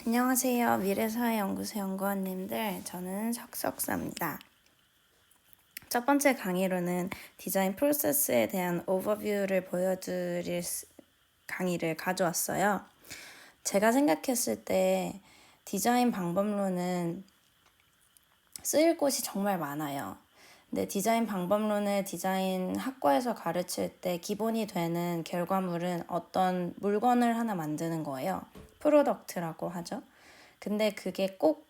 안녕하세요. 미래사회연구소 연구원님들, 저는 석석사입니다. 첫 번째 강의로는 디자인 프로세스에 대한 오버뷰를 보여드릴 강의를 가져왔어요. 제가 생각했을 때 디자인 방법론은 쓰일 곳이 정말 많아요. 근데 디자인 방법론을 디자인 학과에서 가르칠 때 기본이 되는 결과물은 어떤 물건을 하나 만드는 거예요. 프로덕트라고 하죠. 근데 그게 꼭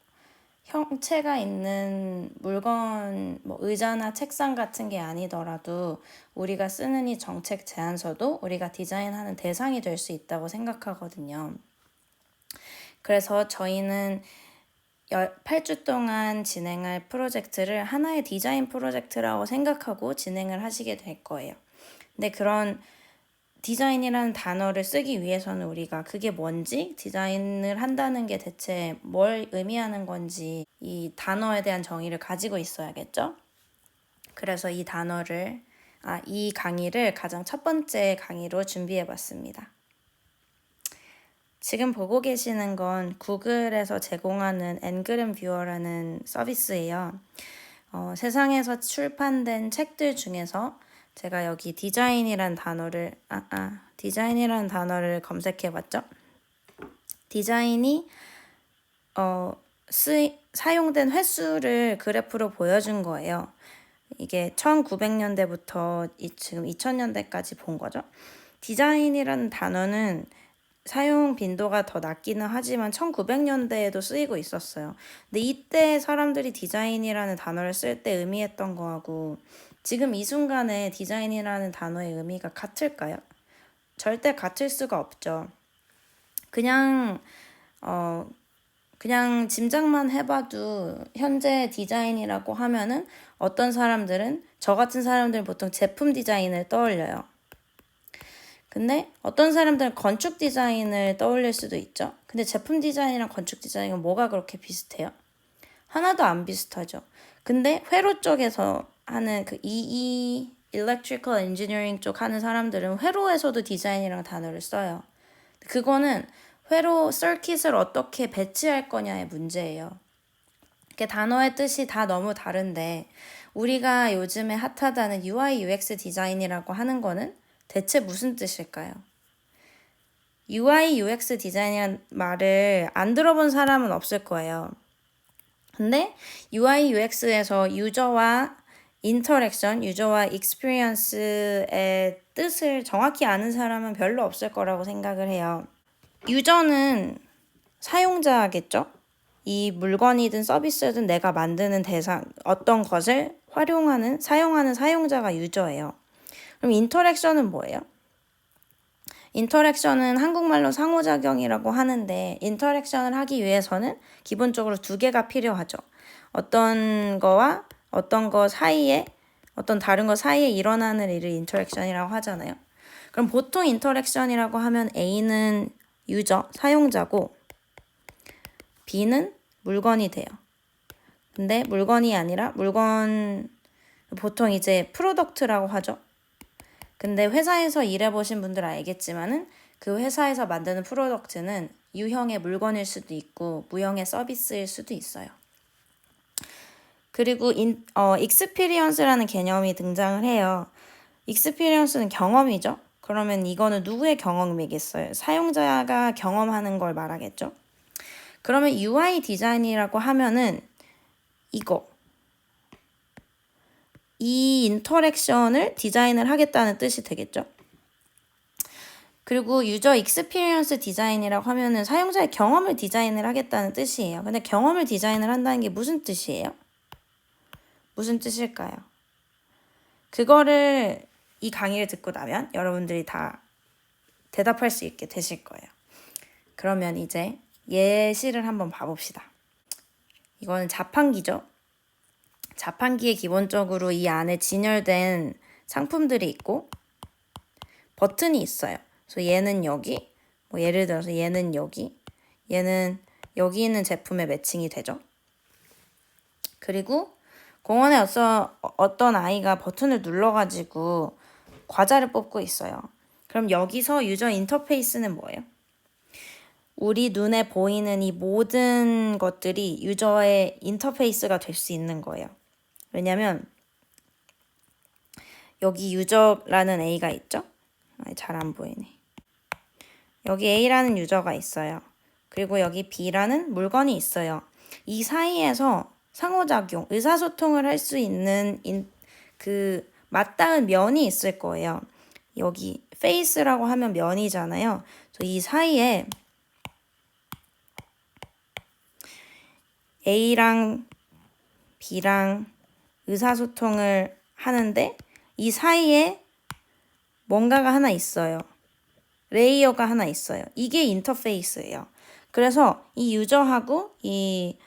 형체가 있는 물건, 의자나 책상 같은 게 아니더라도 우리가 쓰는 이 정책 제안서도 우리가 디자인하는 대상이 될 수 있다고 생각하거든요. 그래서 저희는 8주 동안 진행할 프로젝트를 하나의 디자인 프로젝트라고 생각하고 진행을 하시게 될 거예요. 근데 그런 디자인이라는 단어를 쓰기 위해서는 우리가 그게 뭔지, 디자인을 한다는 게 대체 뭘 의미하는 건지 이 단어에 대한 정의를 가지고 있어야겠죠? 그래서 이 강의를 가장 첫 번째 강의로 준비해 봤습니다. 지금 보고 계시는 건 구글에서 제공하는 엔그램 뷰어라는 서비스예요. 세상에서 출판된 책들 중에서 제가 여기 디자인이란 단어를 검색해 봤죠. 디자인이 사용된 횟수를 그래프로 보여준 거예요. 이게 1900년대부터 지금 2000년대까지 본 거죠. 디자인이라는 단어는 사용 빈도가 더 낮기는 하지만 1900년대에도 쓰이고 있었어요. 근데 이때 사람들이 디자인이라는 단어를 쓸 때 의미했던 거하고 지금 이 순간에 디자인이라는 단어의 의미가 같을까요? 절대 같을 수가 없죠. 그냥 짐작만 해봐도 현재 디자인이라고 하면은 어떤 사람들은, 저 같은 사람들은 보통 제품 디자인을 떠올려요. 근데 어떤 사람들은 건축 디자인을 떠올릴 수도 있죠. 근데 제품 디자인이랑 건축 디자인은 뭐가 그렇게 비슷해요? 하나도 안 비슷하죠. 근데 회로 쪽에서 하는 그 Electrical Engineering 쪽 하는 사람들은 회로에서도 디자인이라는 단어를 써요. 그거는 회로 서킷을 어떻게 배치할 거냐의 문제예요. 이게 단어의 뜻이 다 너무 다른데 우리가 요즘에 핫하다는 UI UX 디자인이라고 하는 거는 대체 무슨 뜻일까요? UI UX 디자인이라는 말을 안 들어본 사람은 없을 거예요. 근데 UI UX에서 유저와 인터랙션, 유저와 익스피리언스의 뜻을 정확히 아는 사람은 별로 없을 거라고 생각을 해요. 유저는 사용자겠죠? 이 물건이든 서비스든 내가 만드는 대상, 어떤 것을 사용하는 사용자가 유저예요. 그럼 인터랙션은 뭐예요? 인터랙션은 한국말로 상호작용이라고 하는데 인터랙션을 하기 위해서는 기본적으로 두 개가 필요하죠. 어떤 다른 거 사이에 일어나는 일을 인터랙션이라고 하잖아요. 그럼 보통 인터랙션이라고 하면 A는 유저, 사용자고 B는 물건이 돼요. 근데 물건이 아니라 보통 이제 프로덕트라고 하죠. 근데 회사에서 일해보신 분들 알겠지만은 그 회사에서 만드는 프로덕트는 유형의 물건일 수도 있고 무형의 서비스일 수도 있어요. 그리고 익스피리언스라는 개념이 등장을 해요. 익스피리언스는 경험이죠. 그러면 이거는 누구의 경험이겠어요? 사용자가 경험하는 걸 말하겠죠. 그러면 UI 디자인이라고 하면은 이 인터랙션을 디자인을 하겠다는 뜻이 되겠죠. 그리고 유저 익스피리언스 디자인이라고 하면은 사용자의 경험을 디자인을 하겠다는 뜻이에요. 근데 경험을 디자인을 한다는 게 무슨 뜻이에요? 무슨 뜻일까요? 그거를 이 강의를 듣고 나면 여러분들이 다 대답할 수 있게 되실 거예요. 그러면 이제 예시를 한번 봐봅시다. 이거는 자판기죠. 자판기에 기본적으로 이 안에 진열된 상품들이 있고 버튼이 있어요. 그래서 얘는 여기, 예를 들어서 얘는 여기, 얘는 여기 있는 제품에 매칭이 되죠. 그리고 공원에 어떤 아이가 버튼을 눌러가지고 과자를 뽑고 있어요. 그럼 여기서 유저 인터페이스는 뭐예요? 우리 눈에 보이는 이 모든 것들이 유저의 인터페이스가 될 수 있는 거예요. 왜냐면 여기 유저라는 A가 있죠? 잘 안 보이네. 여기 A라는 유저가 있어요. 그리고 여기 B라는 물건이 있어요. 이 사이에서 상호작용, 의사소통을 할 수 있는 그 맞닿은 면이 있을 거예요. 여기 face라고 하면 면이잖아요. 이 사이에 A랑 B랑 의사소통을 하는데 이 사이에 뭔가가 하나 있어요. 레이어가 하나 있어요. 이게 인터페이스예요. 그래서 이 유저하고 이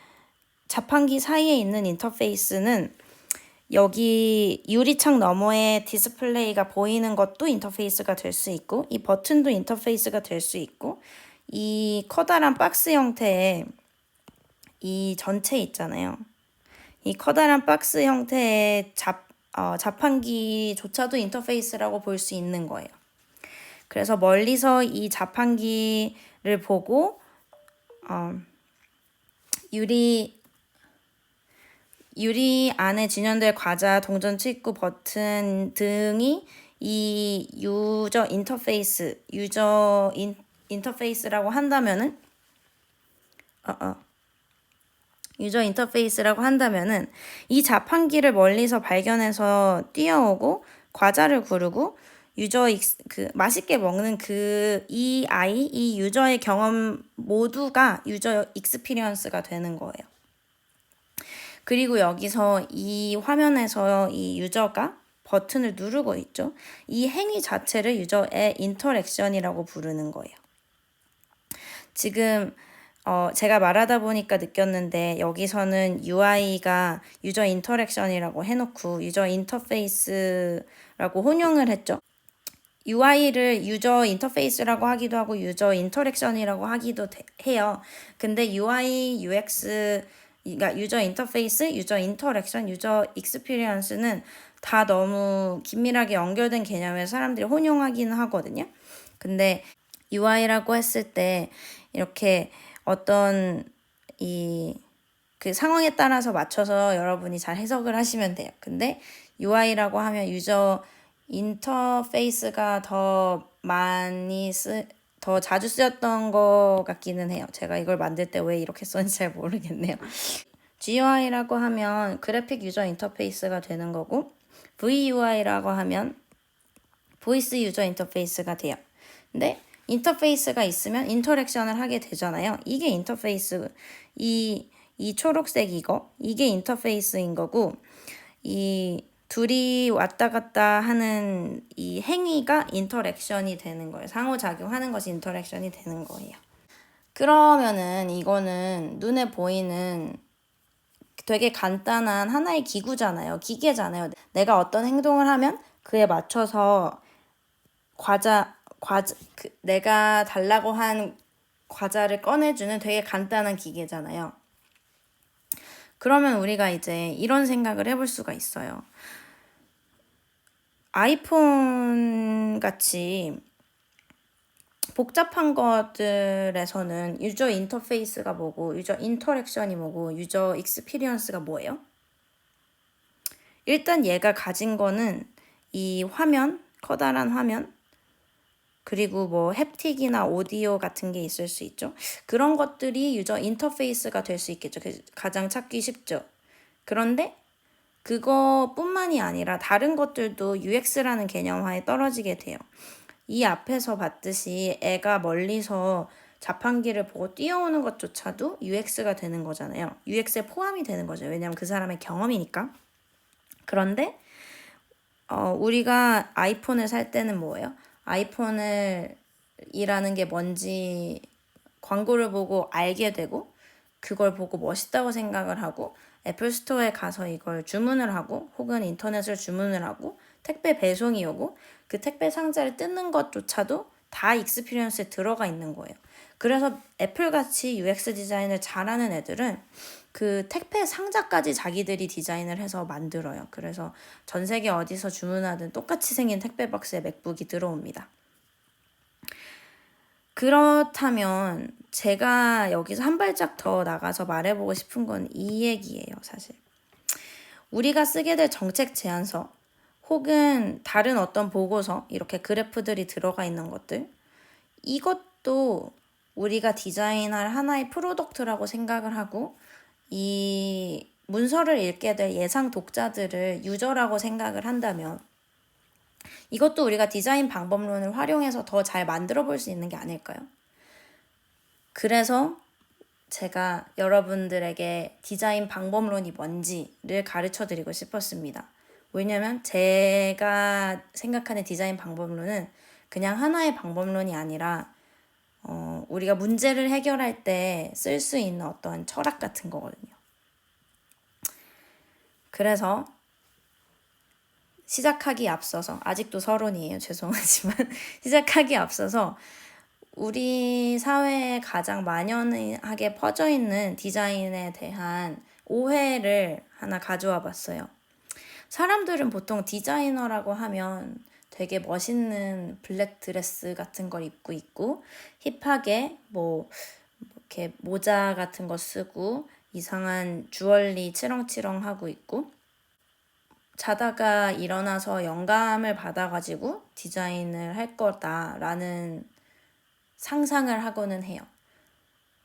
자판기 사이에 있는 인터페이스는 여기 유리창 너머에 디스플레이가 보이는 것도 인터페이스가 될 수 있고 이 버튼도 인터페이스가 될 수 있고 이 커다란 박스 형태의 이 전체 있잖아요. 이 커다란 박스 형태의 자판기조차도 인터페이스라고 볼 수 있는 거예요. 그래서 멀리서 이 자판기를 보고 유리 안에 진연될 과자, 동전 칩구, 버튼 등이 이 유저 인터페이스라고 한다면은 유저 인터페이스라고 한다면은 이 자판기를 멀리서 발견해서 뛰어오고 과자를 고르고 맛있게 먹는 이 유저의 경험 모두가 유저 익스피리언스가 되는 거예요. 그리고 여기서 이 화면에서 이 유저가 버튼을 누르고 있죠. 이 행위 자체를 유저의 인터랙션이라고 부르는 거예요. 지금 제가 말하다 보니까 느꼈는데 여기서는 UI가 유저 인터랙션이라고 해놓고 유저 인터페이스라고 혼용을 했죠. UI를 유저 인터페이스라고 하기도 하고 유저 인터랙션이라고 하기도 해요. 근데 UI, UX, 그러니까 유저 인터페이스, 유저 인터랙션, 유저 익스피리언스는 다 너무 긴밀하게 연결된 개념에 사람들이 혼용하기는 하거든요. 근데 UI라고 했을 때 이렇게 어떤 그 상황에 따라서 맞춰서 여러분이 잘 해석을 하시면 돼요. 근데 UI라고 하면 유저 인터페이스가 더 자주 쓰였던 것 같기는 해요. 제가 이걸 만들 때 왜 이렇게 썼는지 잘 모르겠네요. GUI라고 하면 그래픽 유저 인터페이스가 되는 거고 VUI라고 하면 보이스 유저 인터페이스가 돼요. 근데 인터페이스가 있으면 인터랙션을 하게 되잖아요. 이게 인터페이스, 이 초록색 이게 인터페이스인 거고 이 둘이 왔다 갔다 하는 이 행위가 인터랙션이 되는 거예요. 상호작용하는 것이 인터랙션이 되는 거예요. 그러면은 이거는 눈에 보이는 되게 간단한 하나의 기구잖아요. 기계잖아요. 내가 어떤 행동을 하면 그에 맞춰서 내가 달라고 한 과자를 꺼내주는 되게 간단한 기계잖아요. 그러면 우리가 이제 이런 생각을 해볼 수가 있어요. 아이폰 같이 복잡한 것들에서는 유저 인터페이스가 뭐고, 유저 인터랙션이 뭐고, 유저 익스피리언스가 뭐예요? 일단 얘가 가진 거는 이 화면, 커다란 화면, 그리고 뭐 햅틱이나 오디오 같은 게 있을 수 있죠. 그런 것들이 유저 인터페이스가 될 수 있겠죠. 가장 찾기 쉽죠. 그런데 그거뿐만이 아니라 다른 것들도 UX라는 개념하에 떨어지게 돼요. 이 앞에서 봤듯이 애가 멀리서 자판기를 보고 뛰어오는 것조차도 UX가 되는 거잖아요. UX에 포함이 되는 거죠. 왜냐하면 그 사람의 경험이니까. 그런데 우리가 아이폰을 살 때는 뭐예요? 아이폰을 이라는 게 뭔지 광고를 보고 알게 되고 그걸 보고 멋있다고 생각을 하고 애플 스토어에 가서 이걸 주문을 하고 혹은 인터넷을 주문을 하고 택배 배송이 오고 그 택배 상자를 뜯는 것조차도 다 익스피리언스에 들어가 있는 거예요. 그래서 애플같이 UX 디자인을 잘하는 애들은 그 택배 상자까지 자기들이 디자인을 해서 만들어요. 그래서 전 세계 어디서 주문하든 똑같이 생긴 택배 박스에 맥북이 들어옵니다. 그렇다면 제가 여기서 한 발짝 더 나가서 말해보고 싶은 건 이 얘기예요, 사실. 우리가 쓰게 될 정책 제안서 혹은 다른 어떤 보고서, 이렇게 그래프들이 들어가 있는 것들, 이것도 우리가 디자인할 하나의 프로덕트라고 생각을 하고 이 문서를 읽게 될 예상 독자들을 유저라고 생각을 한다면 이것도 우리가 디자인 방법론을 활용해서 더 잘 만들어 볼 수 있는 게 아닐까요? 그래서 제가 여러분들에게 디자인 방법론이 뭔지를 가르쳐 드리고 싶었습니다. 왜냐면 제가 생각하는 디자인 방법론은 그냥 하나의 방법론이 아니라 우리가 문제를 해결할 때 쓸 수 있는 어떤 철학 같은 거거든요. 그래서 시작하기 앞서서, 아직도 서론이에요. 죄송하지만 시작하기 앞서서 우리 사회에 가장 만연하게 퍼져 있는 디자인에 대한 오해를 하나 가져와 봤어요. 사람들은 보통 디자이너라고 하면 되게 멋있는 블랙 드레스 같은 걸 입고 있고 힙하게 뭐 이렇게 모자 같은 거 쓰고 이상한 주얼리 치렁치렁 하고 있고 자다가 일어나서 영감을 받아가지고 디자인을 할 거다라는 상상을 하고는 해요.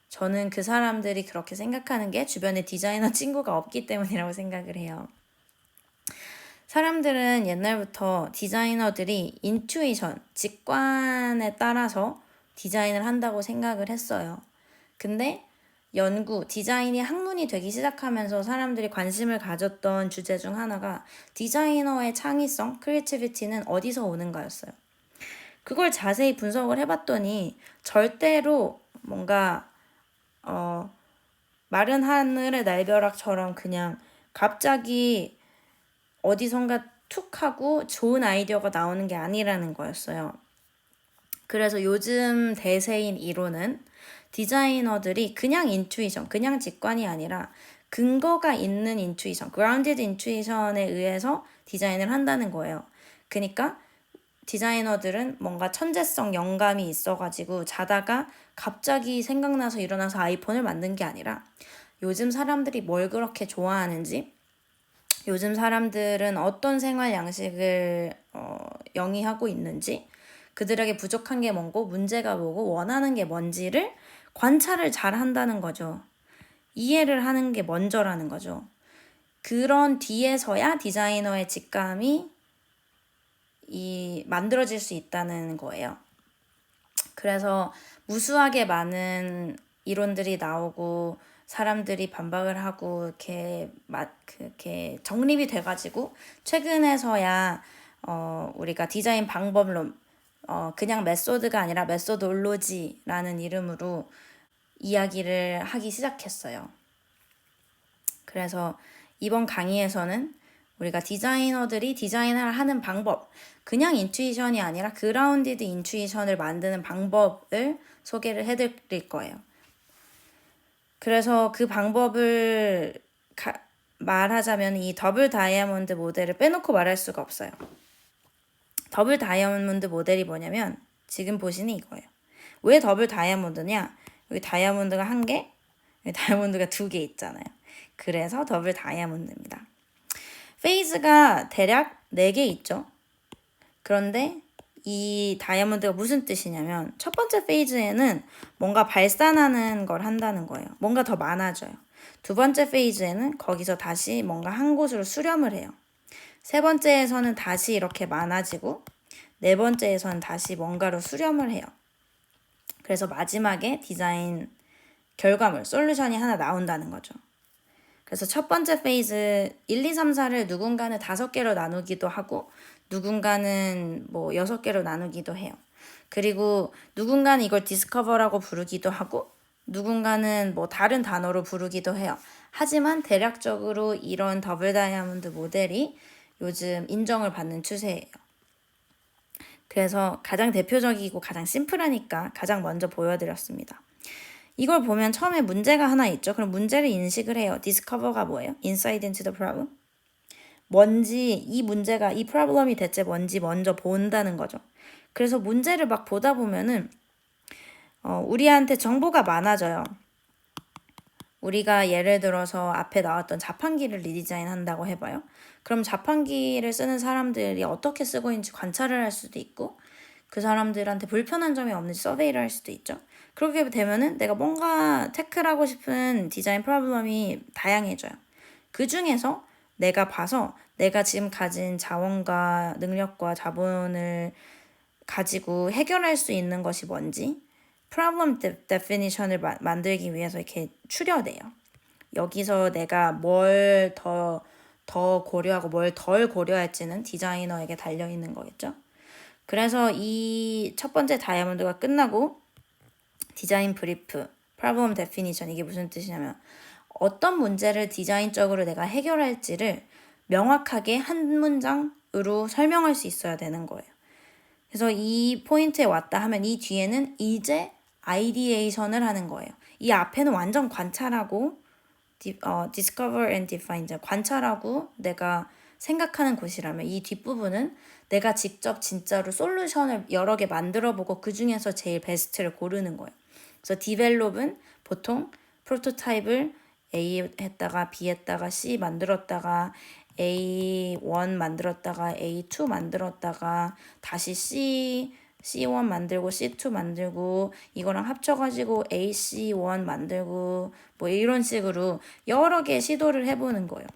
저는 그 사람들이 그렇게 생각하는 게 주변에 디자이너 친구가 없기 때문이라고 생각을 해요. 사람들은 옛날부터 디자이너들이 인투이션, 직관에 따라서 디자인을 한다고 생각을 했어요. 근데 디자인이 학문이 되기 시작하면서 사람들이 관심을 가졌던 주제 중 하나가 디자이너의 창의성, 크리에이티비티는 어디서 오는가였어요. 그걸 자세히 분석을 해봤더니 절대로 뭔가 마른 하늘의 날벼락처럼 그냥 갑자기 어디선가 툭 하고 좋은 아이디어가 나오는 게 아니라는 거였어요. 그래서 요즘 대세인 이론은 디자이너들이 그냥 인투이션, 그냥 직관이 아니라 근거가 있는 인투이션, grounded intuition에 의해서 디자인을 한다는 거예요. 그러니까 디자이너들은 뭔가 천재성, 영감이 있어가지고 자다가 갑자기 생각나서 일어나서 아이폰을 만든 게 아니라 요즘 사람들이 뭘 그렇게 좋아하는지, 요즘 사람들은 어떤 생활 양식을 영위하고 있는지, 그들에게 부족한 게 뭔고, 문제가 뭐고, 원하는 게 뭔지를 관찰을 잘 한다는 거죠. 이해를 하는 게 먼저라는 거죠. 그런 뒤에서야 디자이너의 직감이 만들어질 수 있다는 거예요. 그래서 무수하게 많은 이론들이 나오고 사람들이 반박을 하고 이렇게 정립이 돼가지고 최근에서야 우리가 디자인 방법론 그냥 메소드가 아니라 메소돌로지라는 이름으로 이야기를 하기 시작했어요. 그래서 이번 강의에서는 우리가 디자이너들이 디자인을 하는 방법, 그냥 인투이션이 아니라 그라운디드 인투이션을 만드는 방법을 소개를 해드릴 거예요. 그래서 그 방법을 말하자면 이 더블 다이아몬드 모델을 빼놓고 말할 수가 없어요. 더블 다이아몬드 모델이 뭐냐면 지금 보시는 이거예요. 왜 더블 다이아몬드냐? 여기 다이아몬드가 1개, 여기 다이아몬드가 2개 있잖아요. 그래서 더블 다이아몬드입니다. 페이즈가 대략 4개 있죠. 그런데 이 다이아몬드가 무슨 뜻이냐면 첫 번째 페이즈에는 뭔가 발산하는 걸 한다는 거예요. 뭔가 더 많아져요. 두 번째 페이즈에는 거기서 다시 뭔가 한 곳으로 수렴을 해요. 세 번째에서는 다시 이렇게 많아지고 네 번째에서는 다시 뭔가로 수렴을 해요. 그래서 마지막에 디자인 결과물, 솔루션이 하나 나온다는 거죠. 그래서 첫 번째 페이즈 1, 2, 3, 4를 누군가는 5개로 나누기도 하고 누군가는 뭐 6개로 나누기도 해요. 그리고 누군가는 이걸 디스커버라고 부르기도 하고 누군가는 뭐 다른 단어로 부르기도 해요. 하지만 대략적으로 이런 더블 다이아몬드 모델이 요즘 인정을 받는 추세예요. 그래서 가장 대표적이고 가장 심플하니까 가장 먼저 보여드렸습니다. 이걸 보면 처음에 문제가 하나 있죠. 그럼 문제를 인식을 해요. 디스커버가 뭐예요? Insight into the problem. 뭔지, 이 문제가, 이 프로블럼이 대체 뭔지 먼저 본다는 거죠. 그래서 문제를 막 보다 보면은 우리한테 정보가 많아져요. 우리가 예를 들어서 앞에 나왔던 자판기를 리디자인 한다고 해봐요. 그럼 자판기를 쓰는 사람들이 어떻게 쓰고 있는지 관찰을 할 수도 있고 그 사람들한테 불편한 점이 없는지 서베이를 할 수도 있죠. 그렇게 되면은 내가 뭔가 태클하고 싶은 디자인 프로블럼이 다양해져요. 그 중에서 내가 봐서 내가 지금 가진 자원과 능력과 자본을 가지고 해결할 수 있는 것이 뭔지 problem definition을 만들기 위해서 이렇게 추려내요. 여기서 내가 뭘 더 고려하고 뭘 덜 고려할지는 디자이너에게 달려있는 거겠죠. 그래서 이 첫 번째 다이아몬드가 끝나고 디자인 브리프, problem definition 이게 무슨 뜻이냐면 어떤 문제를 디자인적으로 내가 해결할지를 명확하게 한 문장으로 설명할 수 있어야 되는 거예요. 그래서 이 포인트에 왔다 하면 이 뒤에는 이제 아이디에이션을 하는 거예요. 이 앞에는 완전 관찰하고 discover and define 관찰하고 내가 생각하는 곳이라면 이 뒷부분은 내가 직접 진짜로 솔루션을 여러 개 만들어보고 그 중에서 제일 베스트를 고르는 거예요. 그래서 develop은 보통 프로토타입을 A 했다가 B 했다가 C 만들었다가 A1 만들었다가 A2 만들었다가 다시 C1 만들고 C2 만들고 이거랑 합쳐가지고 AC1 만들고 뭐 이런 식으로 여러 개 시도를 해보는 거예요.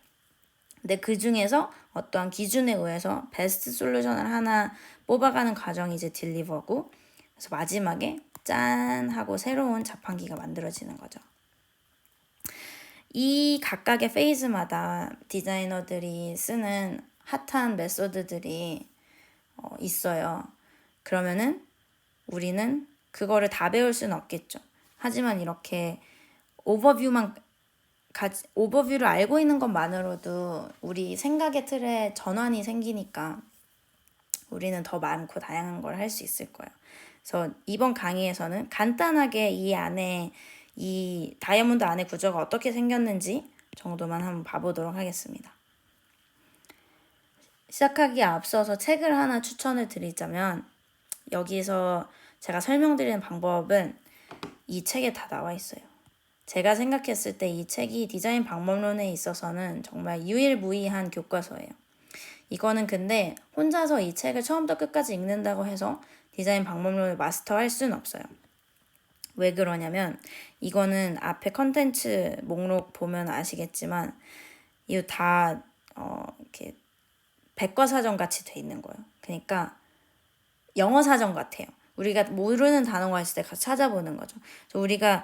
근데 그 중에서 어떠한 기준에 의해서 베스트 솔루션을 하나 뽑아가는 과정이 이제 딜리버고 그래서 마지막에 짠 하고 새로운 자판기가 만들어지는 거죠. 이 각각의 페이즈마다 디자이너들이 쓰는 핫한 메소드들이 있어요. 그러면은 우리는 그거를 다 배울 수는 없겠죠. 하지만 이렇게 오버뷰를 알고 있는 것만으로도 우리 생각의 틀에 전환이 생기니까 우리는 더 많고 다양한 걸 할 수 있을 거예요. 그래서 이번 강의에서는 간단하게 이 다이아몬드 안의 구조가 어떻게 생겼는지 정도만 한번 봐보도록 하겠습니다. 시작하기에 앞서서 책을 하나 추천을 드리자면 여기서 제가 설명드리는 방법은 이 책에 다 나와 있어요. 제가 생각했을 때 이 책이 디자인 방법론에 있어서는 정말 유일무이한 교과서예요. 이거는 근데 혼자서 이 책을 처음부터 끝까지 읽는다고 해서 디자인 방법론을 마스터할 수는 없어요. 왜 그러냐면 이거는 앞에 컨텐츠 목록 보면 아시겠지만 이거 다 이렇게 백과사전 같이 돼 있는 거예요. 그러니까 영어 사전 같아요. 우리가 모르는 단어가 있을 때 가서 찾아보는 거죠. 우리가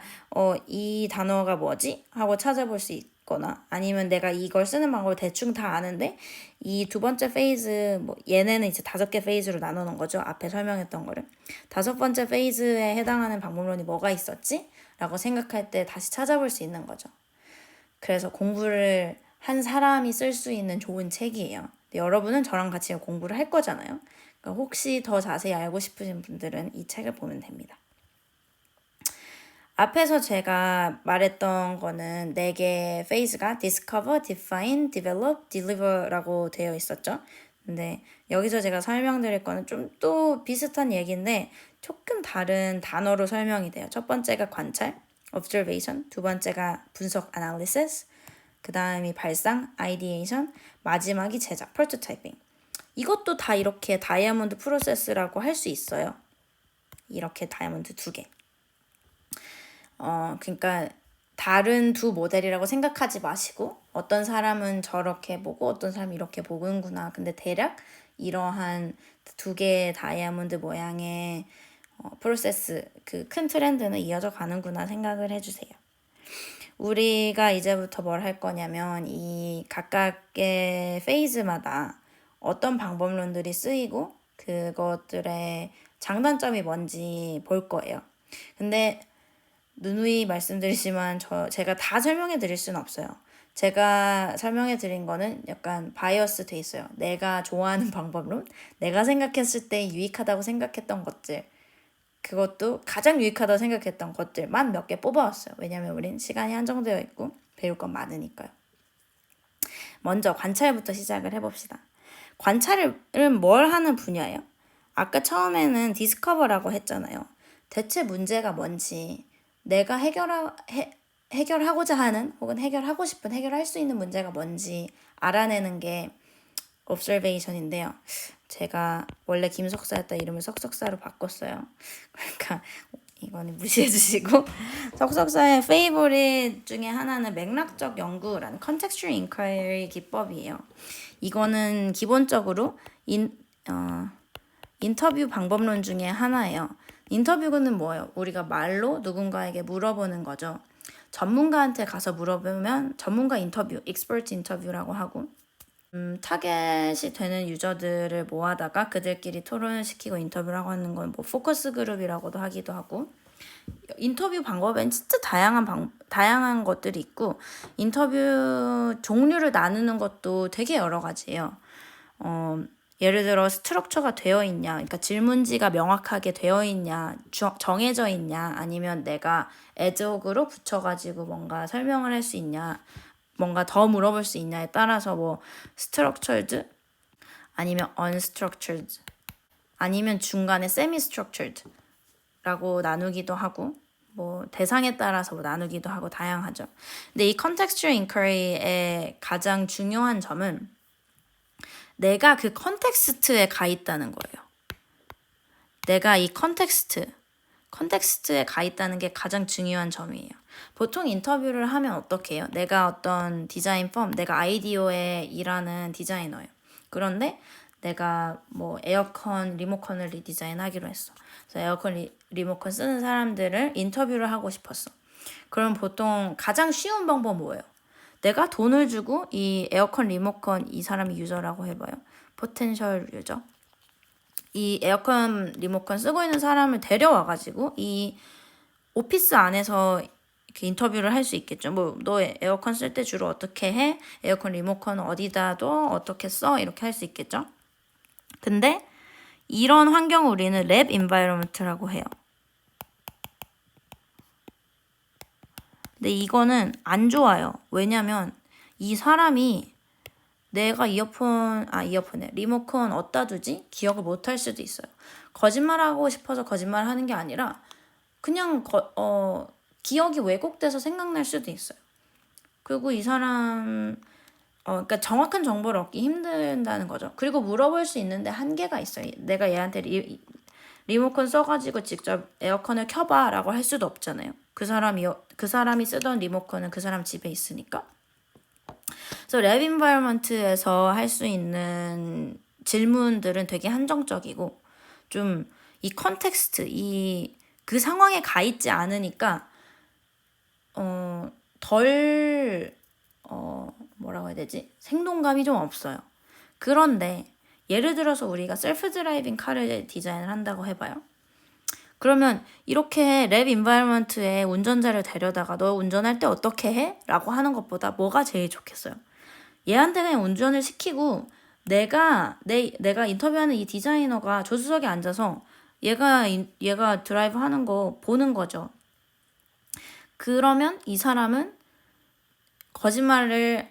이 단어가 뭐지? 하고 찾아볼 수 있거나 아니면 내가 이걸 쓰는 방법을 대충 다 아는데 이 두 번째 페이즈 얘네는 이제 5개 페이즈로 나누는 거죠. 앞에 설명했던 거를. 5번째 페이즈에 해당하는 방법론이 뭐가 있었지? 라고 생각할 때 다시 찾아볼 수 있는 거죠. 그래서 공부를 한 사람이 쓸 수 있는 좋은 책이에요. 근데 여러분은 저랑 같이 공부를 할 거잖아요. 그러니까 혹시 더 자세히 알고 싶으신 분들은 이 책을 보면 됩니다. 앞에서 제가 말했던 거는 4개의 페이즈가 discover, define, develop, deliver라고 되어 있었죠. 근데 여기서 제가 설명드릴 거는 좀 또 비슷한 얘기인데 조금 다른 단어로 설명이 돼요. 첫 번째가 관찰, observation, 두 번째가 분석, analysis, 그 다음이 발상, ideation, 마지막이 제작, prototyping. 이것도 다 이렇게 다이아몬드 프로세스라고 할 수 있어요. 이렇게 다이아몬드 2개. 그러니까 다른 두 모델이라고 생각하지 마시고 어떤 사람은 저렇게 보고 어떤 사람은 이렇게 보는구나. 근데 대략 이러한 2개의 다이아몬드 모양의 프로세스, 그 큰 트렌드는 이어져 가는구나 생각을 해주세요. 우리가 이제부터 뭘 할 거냐면 이 각각의 페이즈마다 어떤 방법론들이 쓰이고 그것들의 장단점이 뭔지 볼 거예요. 근데 누누이 말씀드리지만 제가 다 설명해 드릴 수는 없어요. 제가 설명해 드린 거는 약간 바이어스 돼 있어요. 내가 좋아하는 방법론, 내가 생각했을 때 유익하다고 생각했던 것들, 그것도 가장 유익하다고 생각했던 것들만 몇 개 뽑아왔어요. 왜냐면 우린 시간이 한정되어 있고 배울 건 많으니까요. 먼저 관찰부터 시작을 해봅시다. 관찰은 뭘 하는 분야예요? 아까 처음에는 디스커버라고 했잖아요. 대체 문제가 뭔지, 내가 해결하고자 하는 혹은 해결하고 싶은 해결할 수 있는 문제가 뭔지 알아내는 게 observation인데요. 제가 원래 김석사였다 이름을 석석사로 바꿨어요. 그러니까 이거는 무시해 주시고 석석사의 페이보릿 중에 하나는 맥락적 연구라는 contextual inquiry 기법이에요. 이거는 기본적으로 인터뷰 방법론 중에 하나예요. 인터뷰는 뭐예요? 우리가 말로 누군가에게 물어보는 거죠. 전문가한테 가서 물어보면 전문가 인터뷰, 익스퍼트 인터뷰라고 하고 타겟이 되는 유저들을 모아다가 그들끼리 토론을 시키고 인터뷰를 하고 하는 건 뭐 포커스 그룹이라고도 하기도 하고 인터뷰 방법엔 진짜 다양한 것들이 있고 인터뷰 종류를 나누는 것도 되게 여러 가지예요. 예를 들어 스트럭처가 되어 있냐, 그러니까 질문지가 명확하게 되어 있냐, 정해져 있냐, 아니면 내가 애적으로 붙여가지고 뭔가 설명을 할 수 있냐, 뭔가 더 물어볼 수 있냐에 따라서 뭐 structured 아니면 unstructured 아니면 중간에 semi-structured라고 나누기도 하고 뭐 대상에 따라서 뭐 나누기도 하고 다양하죠. 근데 이 contextual inquiry의 가장 중요한 점은 내가 그 컨텍스트에 가 있다는 거예요. 내가 이 컨텍스트에 가 있다는 게 가장 중요한 점이에요. 보통 인터뷰를 하면 어떻게 해요? 내가 어떤 디자인 펌, 내가 아이디어에 일하는 디자이너예요. 그런데 내가 뭐 에어컨 리모컨을 리디자인하기로 했어. 그래서 에어컨 리모컨 쓰는 사람들을 인터뷰를 하고 싶었어. 그럼 보통 가장 쉬운 방법 뭐예요? 내가 돈을 주고 이 에어컨 리모컨 이 사람이 유저라고 해봐요. 포텐셜 유저. 이 에어컨 리모컨 쓰고 있는 사람을 데려와가지고 이 오피스 안에서 이렇게 인터뷰를 할 수 있겠죠. 뭐 너 에어컨 쓸 때 주로 어떻게 해? 에어컨 리모컨 어디다 둬? 어떻게 써? 이렇게 할 수 있겠죠. 근데 이런 환경을 우리는 랩 인바이러먼트라고 해요. 근데 이거는 안 좋아요. 왜냐면 이 사람이 내가 이어폰에 리모컨 어디다 두지? 기억을 못 할 수도 있어요. 거짓말하고 싶어서 거짓말하는 게 아니라 그냥 기억이 왜곡돼서 생각날 수도 있어요. 그리고 이 사람 그러니까 정확한 정보를 얻기 힘든다는 거죠. 그리고 물어볼 수 있는데 한계가 있어요. 내가 얘한테 리모컨 써가지고 직접 에어컨을 켜봐라고 할 수도 없잖아요. 그 사람이 쓰던 리모컨은 그 사람 집에 있으니까. 그래서 랩 인바이러먼트에서 할 수 있는 질문들은 되게 한정적이고 좀 이 컨텍스트, 그 상황에 가 있지 않으니까 뭐라고 해야 되지? 생동감이 좀 없어요. 그런데 예를 들어서 우리가 셀프 드라이빙 카를 디자인을 한다고 해봐요. 그러면 이렇게 랩 인바이러먼트에 운전자를 데려다가 너 운전할 때 어떻게 해? 라고 하는 것보다 뭐가 제일 좋겠어요? 얘한테 그냥 운전을 시키고 내가 인터뷰하는 이 디자이너가 조수석에 앉아서 얘가 드라이브 하는 거 보는 거죠. 그러면 이 사람은 거짓말을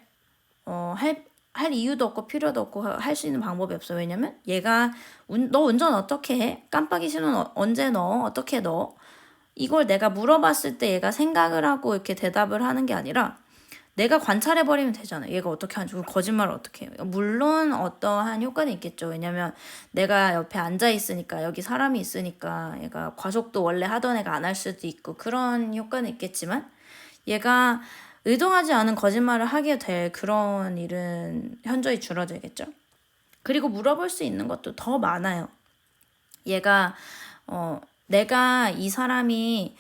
할 이유도 없고 필요도 없고 할 수 있는 방법이 없어. 왜냐면 얘가 너 운전 어떻게 해? 깜빡이 신호 언제 넣어? 어떻게 넣어? 이걸 내가 물어봤을 때 얘가 생각을 하고 이렇게 대답을 하는 게 아니라 내가 관찰해버리면 되잖아요. 얘가 어떻게 하는지. 거짓말을 어떻게 해요. 물론 어떠한 효과는 있겠죠. 왜냐면 내가 옆에 앉아있으니까 여기 사람이 있으니까 얘가 과속도 원래 하던 애가 안 할 수도 있고 그런 효과는 있겠지만 얘가 의도하지 않은 거짓말을 하게 될 그런 일은 현저히 줄어들겠죠. 그리고 물어볼 수 있는 것도 더 많아요. 내가 이 사람이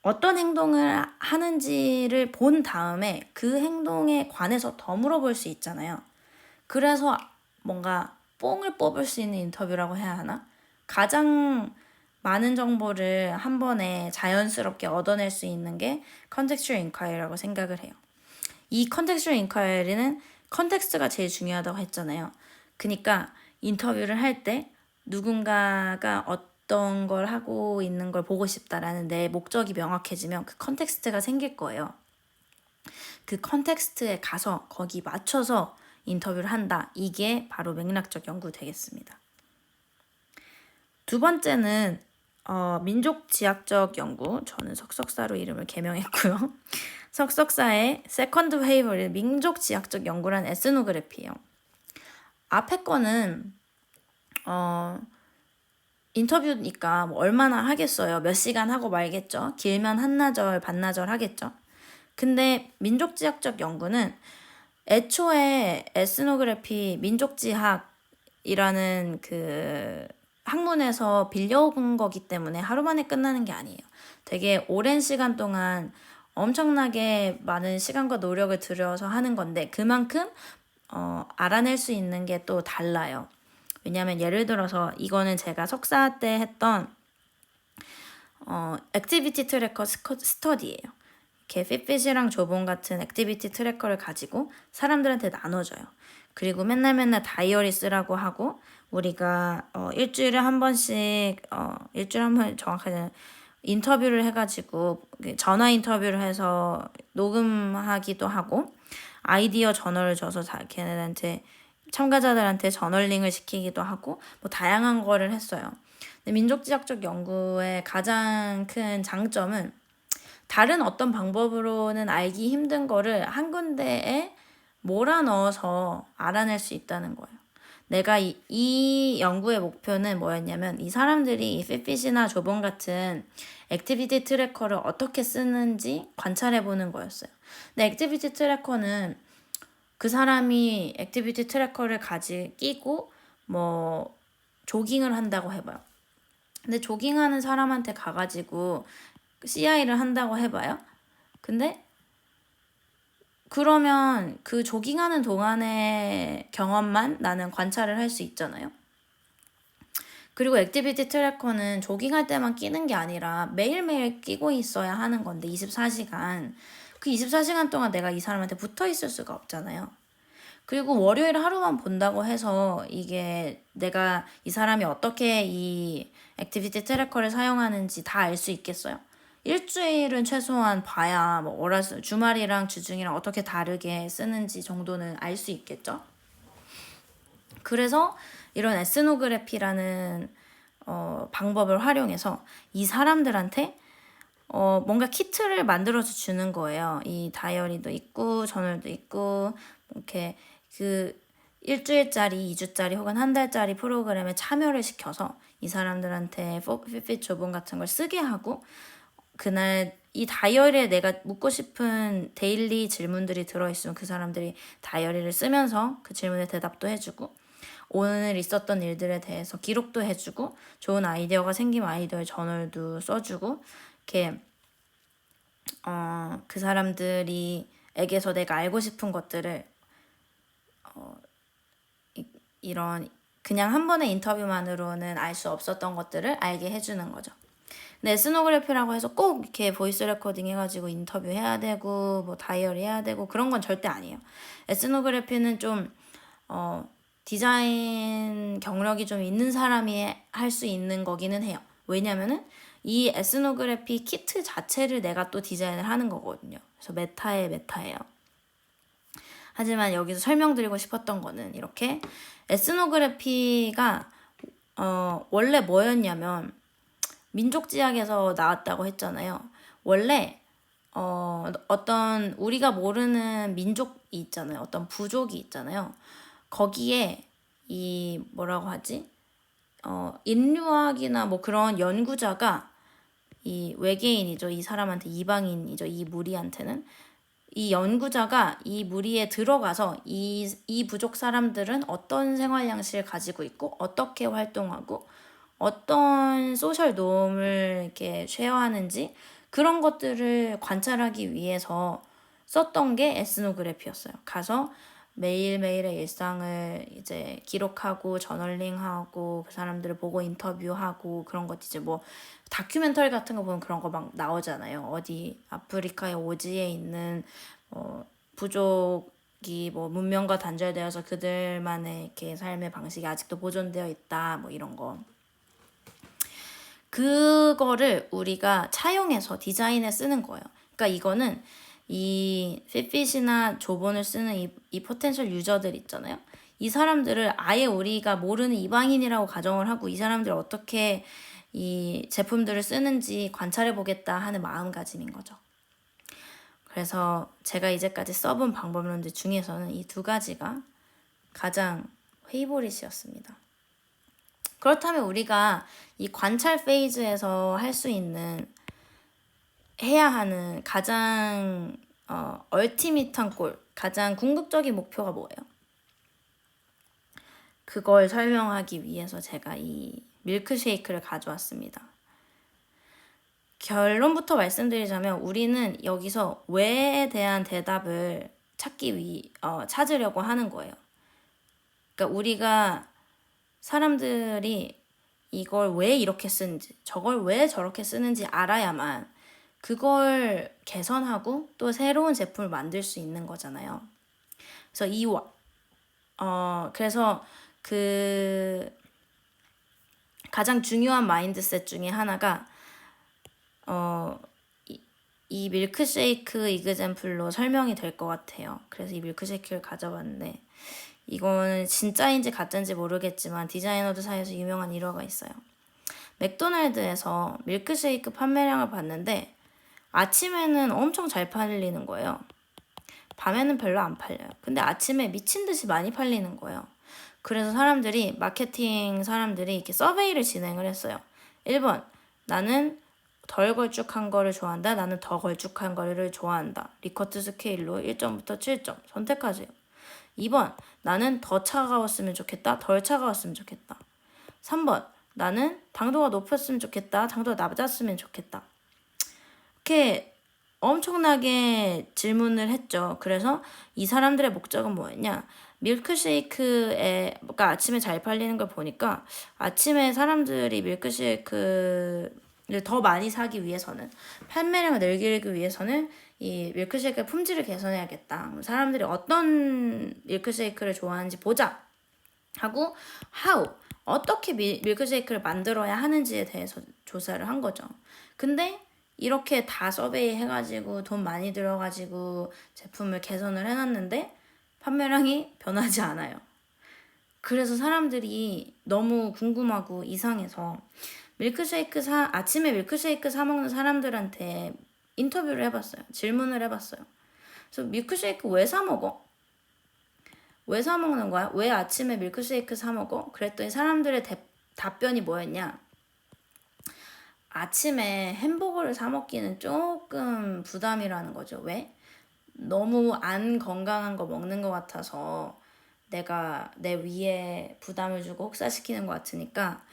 어떤 행동을 하는지를 본 다음에 그 행동에 관해서 더 물어볼 수 있잖아요. 그래서 뭔가 뽕을 뽑을 수 있는 인터뷰라고 해야 하나? 가장 많은 정보를 한 번에 자연스럽게 얻어낼 수 있는 게 contextual inquiry라고 생각을 해요. 이 contextual inquiry는 컨텍스트가 제일 중요하다고 했잖아요. 그러니까 인터뷰를 할 때 누군가가 어떤 걸 하고 있는 걸 보고 싶다라는 내 목적이 명확해지면 그 컨텍스트가 생길 거예요. 그 컨텍스트에 가서 거기 맞춰서 인터뷰를 한다. 이게 바로 맥락적 연구 되겠습니다. 두 번째는 민족 지향적 연구, 저는 석석사로 이름을 개명했고요. 석석사의 세컨드 웨이브를 민족 지향적 연구란 에스노그래피예요. 앞에 거는 인터뷰니까 뭐 얼마나 하겠어요. 몇 시간 하고 말겠죠. 길면 한나절, 반나절 하겠죠. 근데 민족지향적 연구는 애초에 에스노그래피 민족지학이라는 그 학문에서 빌려온 거기 때문에 하루 만에 끝나는 게 아니에요. 되게 오랜 시간 동안 엄청나게 많은 시간과 노력을 들여서 하는 건데 그만큼 알아낼 수 있는 게 또 달라요. 왜냐하면 예를 들어서 이거는 제가 석사 때 했던 액티비티 트래커 스터디예요. 이렇게 핏핏이랑 조본 같은 액티비티 트래커를 가지고 사람들한테 나눠줘요. 그리고 맨날 다이어리 쓰라고 하고 우리가 일주일에 한 번씩 일주일에 한 번 정확하게 인터뷰를 해가지고 전화 인터뷰를 해서 녹음하기도 하고 아이디어 저널을 줘서 걔네들한테 참가자들한테 저널링을 시키기도 하고 뭐 다양한 거를 했어요. 근데 민족지향적 연구의 가장 큰 장점은 다른 어떤 방법으로는 알기 힘든 거를 한 군데에 몰아넣어서 알아낼 수 있다는 거예요. 내가 이 연구의 목표는 뭐였냐면 이 사람들이 이 핏핏이나 조본 같은 액티비티 트래커를 어떻게 쓰는지 관찰해보는 거였어요. 근데 액티비티 트래커는 그 사람이 액티비티 트래커를 끼고 뭐 조깅을 한다고 해봐요. 근데 조깅하는 사람한테 가가지고 CI를 한다고 해봐요. 근데 그러면 그 조깅하는 동안의 경험만 나는 관찰을 할 수 있잖아요. 그리고 액티비티 트래커는 조깅할 때만 끼는 게 아니라 매일매일 끼고 있어야 하는 건데 24시간. 그 24시간 동안 내가 이 사람한테 붙어 있을 수가 없잖아요. 그리고 월요일 하루만 본다고 해서 이게 내가 이 사람이 어떻게 이 액티비티 트래커를 사용하는지 다 알 수 있겠어요? 일주일은 최소한 봐야 뭐 주말이랑 주중이랑 어떻게 다르게 쓰는지 정도는 알 수 있겠죠? 그래서 이런 에스노그래피라는 방법을 활용해서 이 사람들한테 뭔가 키트를 만들어서 주는 거예요. 이 다이어리도 있고 저널도 있고 이렇게 그 일주일짜리, 2주짜리 혹은 한 달짜리 프로그램에 참여를 시켜서 이 사람들한테 핏핏 조본 같은 걸 쓰게 하고 그날 이 다이어리에 내가 묻고 싶은 데일리 질문들이 들어있으면 그 사람들이 다이어리를 쓰면서 그 질문에 대답도 해주고 오늘 있었던 일들에 대해서 기록도 해주고 좋은 아이디어가 생기면 아이디어의 저널도 써주고 이렇게 그 사람들이에게서 내가 알고 싶은 것들을 이런 그냥 한 번의 인터뷰만으로는 알 수 없었던 것들을 알게 해주는 거죠. 근데 에스노그래피라고 해서 꼭 이렇게 보이스 레코딩 해가지고 인터뷰 해야 되고 뭐 다이어리 해야 되고 그런 건 절대 아니에요. 에스노그래피는 좀 디자인 경력이 좀 있는 사람이 할 수 있는 거기는 해요. 왜냐면은 이 에스노그래피 키트 자체를 내가 또 디자인을 하는 거거든요. 그래서 메타예요. 하지만 여기서 설명드리고 싶었던 거는 이렇게 에스노그래피가 원래 뭐였냐면 민족지향에서 나왔다고 했잖아요. 원래 어떤 우리가 모르는 민족이 있잖아요. 어떤 부족이 있잖아요. 거기에 이 뭐라고 하지? 인류학이나 뭐 그런 연구자가 이 외계인이죠. 이 사람한테 이방인이죠. 이 무리한테는. 이 연구자가 이 무리에 들어가서 이 부족 사람들은 어떤 생활 양식을 가지고 있고 어떻게 활동하고 어떤 소셜 노움을 이렇게 쉐어하는지 그런 것들을 관찰하기 위해서 썼던 게 에스노그래피였어요. 가서 매일매일의 일상을 이제 기록하고 저널링하고 그 사람들을 보고 인터뷰하고 그런 것 이제 뭐 다큐멘터리 같은 거 보면 그런 거 막 나오잖아요. 어디 아프리카의 오지에 있는 부족이 뭐 문명과 단절되어서 그들만의 이렇게 삶의 방식이 아직도 보존되어 있다 뭐 이런 거. 그거를 우리가 차용해서 디자인에 쓰는 거예요. 그러니까 이거는 이 핏핏이나 조본을 쓰는 이 포텐셜 유저들 있잖아요. 이 사람들을 아예 우리가 모르는 이방인이라고 가정을 하고 이 사람들을 어떻게 이 제품들을 쓰는지 관찰해 보겠다 하는 마음가짐인 거죠. 그래서 제가 이제까지 써본 방법론들 중에서는 이 두 가지가 가장 페이보릿이었습니다. 그렇다면 우리가 이 관찰 페이즈에서 할 수 있는 해야 하는 가장 얼티밋한 골, 가장 궁극적인 목표가 뭐예요? 그걸 설명하기 위해서 제가 이 밀크쉐이크를 가져왔습니다. 결론부터 말씀드리자면 우리는 여기서 왜에 대한 대답을 찾으려고 하는 거예요. 그러니까 우리가 사람들이 이걸 왜 이렇게 쓰는지, 저걸 왜 저렇게 쓰는지 알아야만 그걸 개선하고 또 새로운 제품을 만들 수 있는 거잖아요. 그래서 그래서 그 가장 중요한 마인드셋 중에 하나가 이 밀크쉐이크 이그젬플로 설명이 될 것 같아요. 그래서 이 밀크쉐이크를 가져봤는데 이거는 진짜인지 가짜인지 모르겠지만 디자이너들 사이에서 유명한 일화가 있어요. 맥도날드에서 밀크쉐이크 판매량을 봤는데 아침에는 엄청 잘 팔리는 거예요. 밤에는 별로 안 팔려요. 근데 아침에 미친 듯이 많이 팔리는 거예요. 그래서 마케팅 사람들이 이렇게 서베이를 진행을 했어요. 1번, 나는 덜 걸쭉한 거를 좋아한다. 나는 더 걸쭉한 거를 좋아한다. 리커트 스케일로 1점부터 7점 선택하세요. 2번, 나는 더 차가웠으면 좋겠다. 덜 차가웠으면 좋겠다. 3번, 나는 당도가 높았으면 좋겠다. 당도가 낮았으면 좋겠다. 이렇게 엄청나게 질문을 했죠. 그래서 이 사람들의 목적은 뭐였냐? 밀크쉐이크가 아침에 잘 팔리는 걸 보니까 아침에 사람들이 밀크쉐이크를 더 많이 사기 위해서는, 판매량을 늘리기 위해서는 이 밀크쉐이크의 품질을 개선해야겠다. 사람들이 어떤 밀크쉐이크를 좋아하는지 보자 하고 어떻게 밀크쉐이크를 만들어야 하는지에 대해서 조사를 한 거죠. 근데 이렇게 다 서베이 해가지고 돈 많이 들어가지고 제품을 개선을 해놨는데 판매량이 변하지 않아요. 그래서 사람들이 너무 궁금하고 이상해서 아침에 밀크쉐이크 사 먹는 사람들한테 인터뷰를 해봤어요. 질문을 해봤어요. 그래서 밀크쉐이크 왜 사 먹어? 왜 사 먹는 거야? 왜 아침에 밀크쉐이크 사 먹어? 그랬더니 사람들의 답변이 뭐였냐? 아침에 햄버거를 사 먹기는 조금 부담이라는 거죠. 왜? 너무 안 건강한 거 먹는 것 같아서 내가 내 위에 부담을 주고 혹사시키는 것 같으니까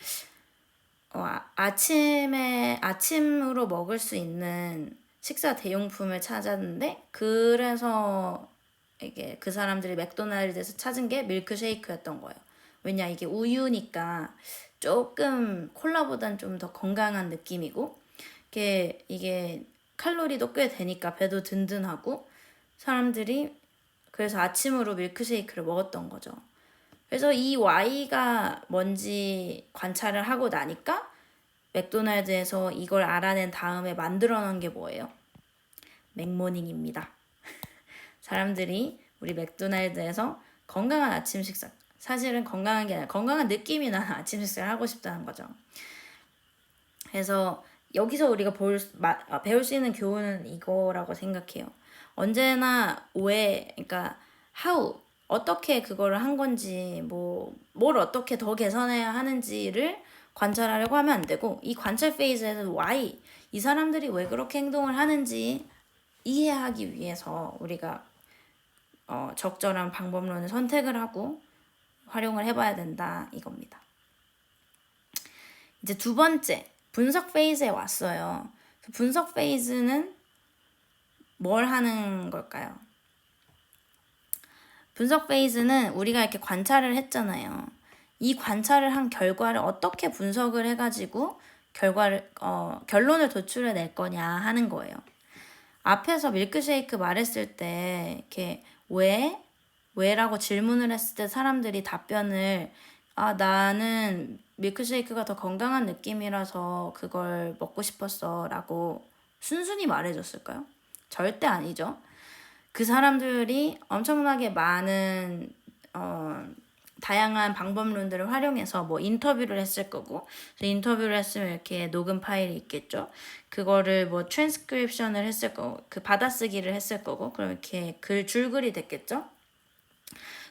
아침으로 먹을 수 있는 식사 대용품을 찾았는데, 그래서 이게 그 사람들이 맥도날드에서 찾은 게 밀크쉐이크였던 거예요. 왜냐, 이게 우유니까 조금 콜라보단 좀 더 건강한 느낌이고, 이게 칼로리도 꽤 되니까 배도 든든하고, 사람들이 그래서 아침으로 밀크쉐이크를 먹었던 거죠. 그래서 이 Y가 뭔지 관찰을 하고 나니까 맥도날드에서 이걸 알아낸 다음에 만들어 놓은 게 뭐예요? 맥모닝입니다. 사람들이 우리 맥도날드에서 건강한 아침 식사, 사실은 건강한 게 아니라 건강한 느낌이 나는 아침 식사를 하고 싶다는 거죠. 그래서 여기서 우리가 배울 수 있는 교훈은 이거라고 생각해요. 언제나 그러니까 어떻게 그거를 한 건지, 뭘 어떻게 더 개선해야 하는지를 관찰하려고 하면 안 되고, 이 관찰 페이즈에서 why, 이 사람들이 왜 그렇게 행동을 하는지 이해하기 위해서 우리가 적절한 방법론을 선택을 하고 활용을 해봐야 된다, 이겁니다. 이제 두 번째, 분석 페이즈에 왔어요. 분석 페이즈는 뭘 하는 걸까요? 분석 페이즈는 우리가 이렇게 관찰을 했잖아요. 이 관찰을 한 결과를 어떻게 분석을 해가지고 결론을 도출해낼 거냐 하는 거예요. 앞에서 밀크쉐이크 말했을 때 이렇게 왜라고 질문을 했을 때 사람들이 답변을 나는 밀크쉐이크가 더 건강한 느낌이라서 그걸 먹고 싶었어 라고 순순히 말해줬을까요? 절대 아니죠. 그 사람들이 엄청나게 많은 다양한 방법론들을 활용해서 뭐 인터뷰를 했을 거고, 인터뷰를 했으면 이렇게 녹음 파일이 있겠죠. 그거를 뭐 트랜스크립션을 했을 거고, 그 받아쓰기를 했을 거고, 그럼 이렇게 줄글이 됐겠죠.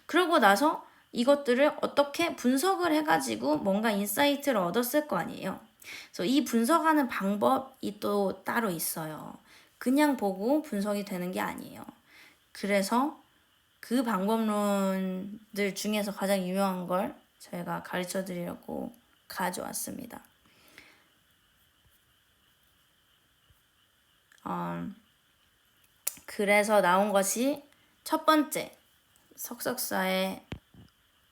그러고 나서 이것들을 어떻게 분석을 해가지고 뭔가 인사이트를 얻었을 거 아니에요. 그래서 이 분석하는 방법이 또 따로 있어요. 그냥 보고 분석이 되는 게 아니에요. 그래서 그 방법론들 중에서 가장 유명한 걸 저희가 가르쳐 드리려고 가져왔습니다. 그래서 나온 것이 첫 번째, 석석사의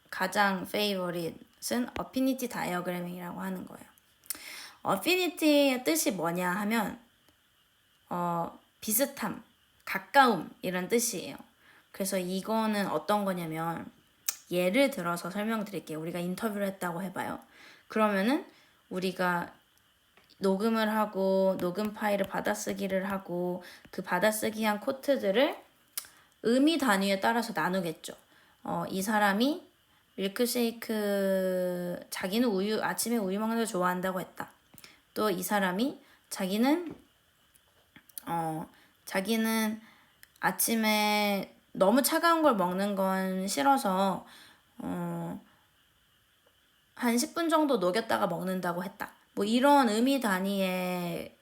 가장 페이버릿은 어피니티 다이어그래밍이라고 하는 거예요. 어피니티의 뜻이 뭐냐 하면 비슷함, 가까움 이런 뜻이에요. 그래서 이거는 어떤 거냐면 예를 들어서 설명드릴게요. 우리가 인터뷰를 했다고 해봐요. 그러면은 우리가 녹음을 하고 녹음 파일을 받아쓰기를 하고 그 받아쓰기한 코트들을 의미 단위에 따라서 나누겠죠. 이 사람이 밀크쉐이크, 자기는 우유, 아침에 우유 먹는 걸 좋아한다고 했다. 또 이 사람이 자기는 아침에 너무 차가운 걸 먹는 건 싫어서 한 10분 정도 녹였다가 먹는다고 했다. 뭐 이런 의미 단위의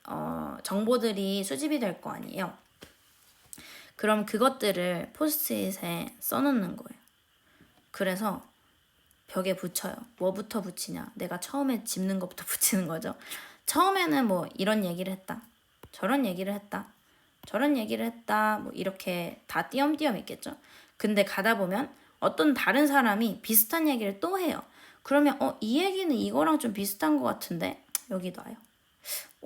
정보들이 수집이 될 거 아니에요. 그럼 그것들을 포스트잇에 써놓는 거예요. 그래서 벽에 붙여요. 뭐부터 붙이냐? 내가 처음에 짚는 것부터 붙이는 거죠. 처음에는 뭐 이런 얘기를 했다. 저런 얘기를 했다. 저런 얘기를 했다. 뭐 이렇게 다 띄엄띄엄 있겠죠. 근데 가다 보면 어떤 다른 사람이 비슷한 얘기를 또 해요. 그러면 이 얘기는 이거랑 좀 비슷한 것 같은데 여기 놔요.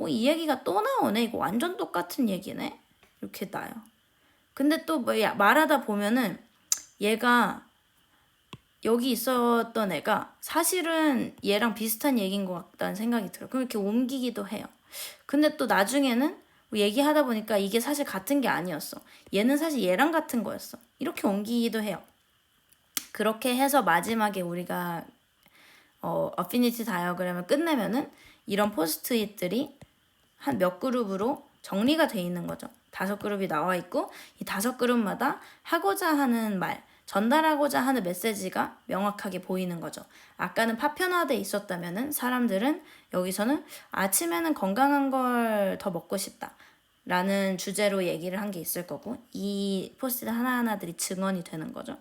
이 얘기가 또 나오네. 이거 완전 똑같은 얘기네. 이렇게 놔요. 근데 또 뭐 말하다 보면은 얘가 여기 있었던 애가 사실은 얘랑 비슷한 얘기인 것 같다는 생각이 들어요. 그럼 이렇게 옮기기도 해요. 근데 또 나중에는 얘기하다 보니까 이게 사실 같은 게 아니었어. 얘는 사실 얘랑 같은 거였어. 이렇게 옮기기도 해요. 그렇게 해서 마지막에 우리가 어피니티 다이어그램을 끝내면은 이런 포스트잇들이 한 몇 그룹으로 정리가 돼 있는 거죠. 5그룹이 나와 있고 이 5그룹마다 하고자 하는 말, 전달하고자 하는 메시지가 명확하게 보이는 거죠. 아까는 파편화돼 있었다면은 사람들은 여기서는 아침에는 건강한 걸 더 먹고 싶다 라는 주제로 얘기를 한 게 있을 거고 이 포스트잇 하나하나들이 증언이 되는 거죠.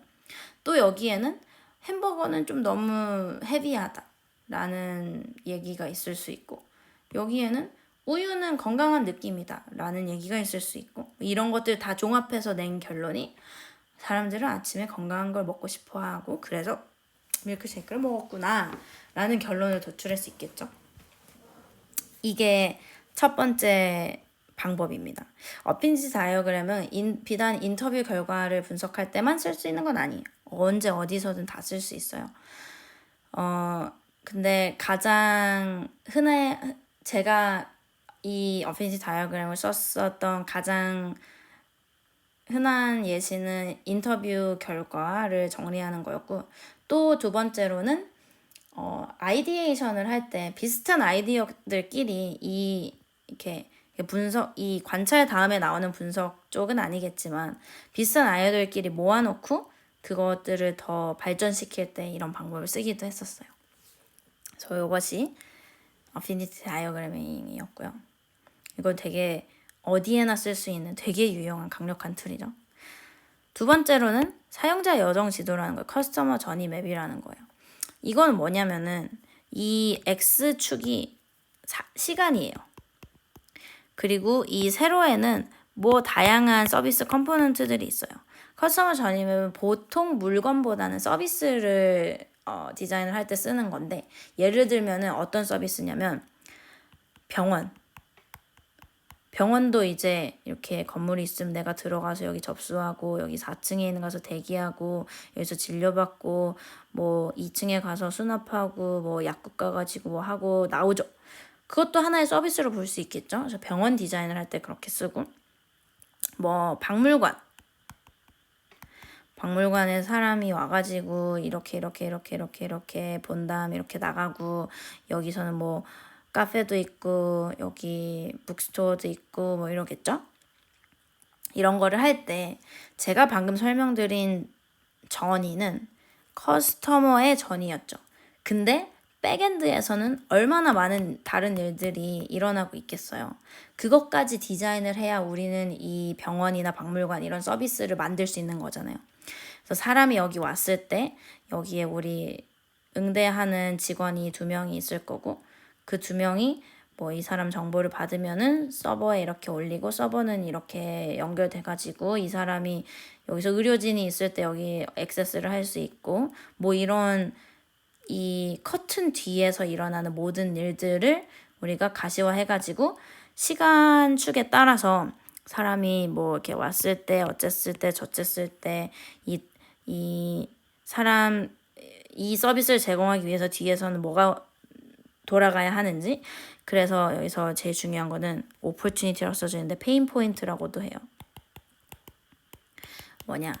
또 여기에는 햄버거는 좀 너무 헤비하다 라는 얘기가 있을 수 있고 여기에는 우유는 건강한 느낌이다 라는 얘기가 있을 수 있고 이런 것들 다 종합해서 낸 결론이 사람들은 아침에 건강한 걸 먹고 싶어 하고 그래서 밀크쉐이크를 먹었구나 라는 결론을 도출할 수 있겠죠. 이게 첫 번째 방법입니다. 어피니티 다이어그램은 비단 인터뷰 결과를 분석할 때만 쓸 수 있는 건 아니에요. 언제 어디서든 다 쓸 수 있어요. 근데 가장 제가 이 어피니티 다이어그램을 썼었던 가장 흔한 예시는 인터뷰 결과를 정리하는 거였고 또 두 번째로는 아이디에이션을 할 때 비슷한 아이디어들끼리 이렇게 분석, 이 관찰 다음에 나오는 분석 쪽은 아니겠지만 비슷한 아이디어들끼리 모아놓고 그것들을 더 발전시킬 때 이런 방법을 쓰기도 했었어요. 그래서 이것이 어피니티 다이어그래밍이었고요. 이건 되게 어디에나 쓸 수 있는 되게 유용한 강력한 툴이죠. 두 번째로는 사용자 여정 지도라는 거예요. 커스터머 저니 맵이라는 거예요. 이건 뭐냐면은 이 X축이 시간이에요. 그리고 이 세로에는 뭐 다양한 서비스 컴포넌트들이 있어요. 커스터머 저니 맵은 보통 물건보다는 서비스를 디자인을 할 때 쓰는 건데 예를 들면은 어떤 서비스냐면 병원도 이제 이렇게 건물이 있으면 내가 들어가서 여기 접수하고 여기 4층에 있는 가서 대기하고 여기서 진료받고 뭐 2층에 가서 수납하고 뭐 약국 가가지고 뭐 하고 나오죠. 그것도 하나의 서비스로 볼 수 있겠죠. 그래서 병원 디자인을 할 때 그렇게 쓰고 뭐 박물관 박물관에 사람이 와가지고 이렇게 본 다음에 이렇게 나가고, 여기서는 뭐 카페도 있고 여기 북스토어도 있고 뭐 이러겠죠? 이런 거를 할 때 제가 방금 설명드린 전이는 커스터머의 전이었죠. 근데 백엔드에서는 얼마나 많은 다른 일들이 일어나고 있겠어요. 그것까지 디자인을 해야 우리는 이 병원이나 박물관 이런 서비스를 만들 수 있는 거잖아요. 그래서 사람이 여기 왔을 때 여기에 우리 응대하는 직원이 2명이 있을 거고, 그 2명이 뭐 이 사람 정보를 받으면은 서버에 이렇게 올리고, 서버는 이렇게 연결돼가지고 이 사람이 여기서 의료진이 있을 때 여기 액세스를 할 수 있고, 뭐 이런 이 커튼 뒤에서 일어나는 모든 일들을 우리가 가시화해가지고 시간축에 따라서 사람이 뭐 이렇게 왔을 때 어쨌을 때 저쨌을 때 이 사람 이 서비스를 제공하기 위해서 뒤에서는 뭐가 돌아가야 하는지. 그래서 여기서 제일 중요한 거는 opportunity라고 써져 있는데 pain point라고도 해요. 뭐냐,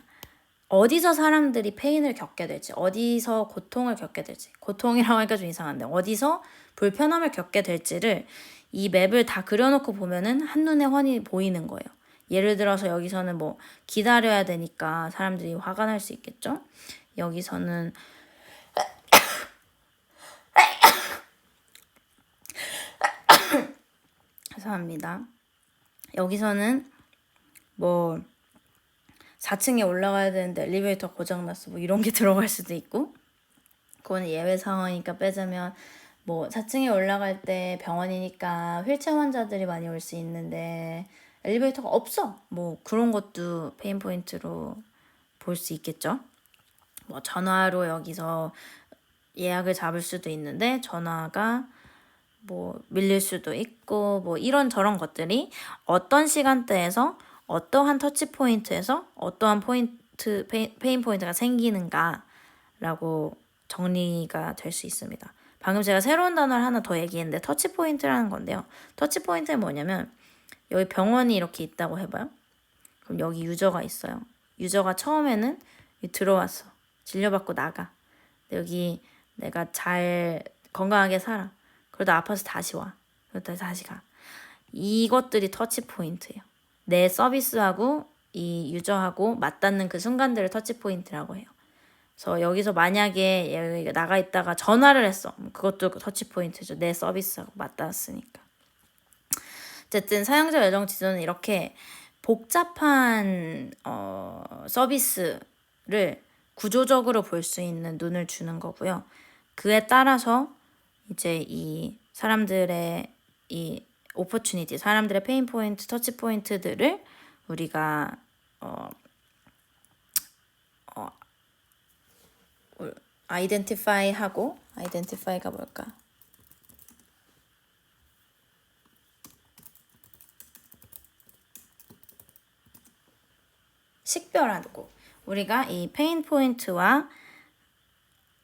어디서 사람들이 페인을 겪게 될지, 어디서 고통을 겪게 될지, 고통이라고 하니까 좀 이상한데 어디서 불편함을 겪게 될지를 이 맵을 다 그려놓고 보면은 한눈에 훤히 보이는 거예요. 예를 들어서 여기서는 뭐 기다려야 되니까 사람들이 화가 날 수 있겠죠? 여기서는 죄송합니다. 여기서는 뭐 4층에 올라가야 되는데 엘리베이터 고장났어, 뭐 이런 게 들어갈 수도 있고, 그거는 예외 상황이니까 빼자면 뭐 4층에 올라갈 때 병원이니까 휠체어 환자들이 많이 올 수 있는데 엘리베이터가 없어, 뭐 그런 것도 페인 포인트로 볼 수 있겠죠. 뭐 전화로 여기서 예약을 잡을 수도 있는데 전화가 뭐 밀릴 수도 있고, 뭐 이런저런 것들이 어떤 시간대에서 어떠한 터치 포인트에서 어떠한 포인트 페인 포인트가 생기는가라고 정리가 될 수 있습니다. 방금 제가 새로운 단어를 하나 더 얘기했는데 터치 포인트라는 건데요. 터치 포인트는 뭐냐면 여기 병원이 이렇게 있다고 해봐요. 그럼 여기 유저가 있어요. 유저가 처음에는 들어왔어. 진료받고 나가. 여기 내가 잘 건강하게 살아. 그러다 아파서 다시 와. 그러다 다시 가. 이것들이 터치 포인트예요. 내 서비스하고 이 유저하고 맞닿는 그 순간들을 터치 포인트라고 해요. 그래서 여기서 만약에 여기 나가 있다가 전화를 했어. 그것도 터치 포인트죠. 내 서비스하고 맞닿았으니까. 어쨌든 사용자 여정 지도는 이렇게 복잡한 서비스를 구조적으로 볼 수 있는 눈을 주는 거고요. 그에 따라서 이제 이 사람들의 이 오퍼추니티, 사람들의 페인 포인트, 터치 포인트들을 우리가 아이덴티파이하고, 아이덴티파이가 뭘까? 식별하고, 우리가 이 페인 포인트와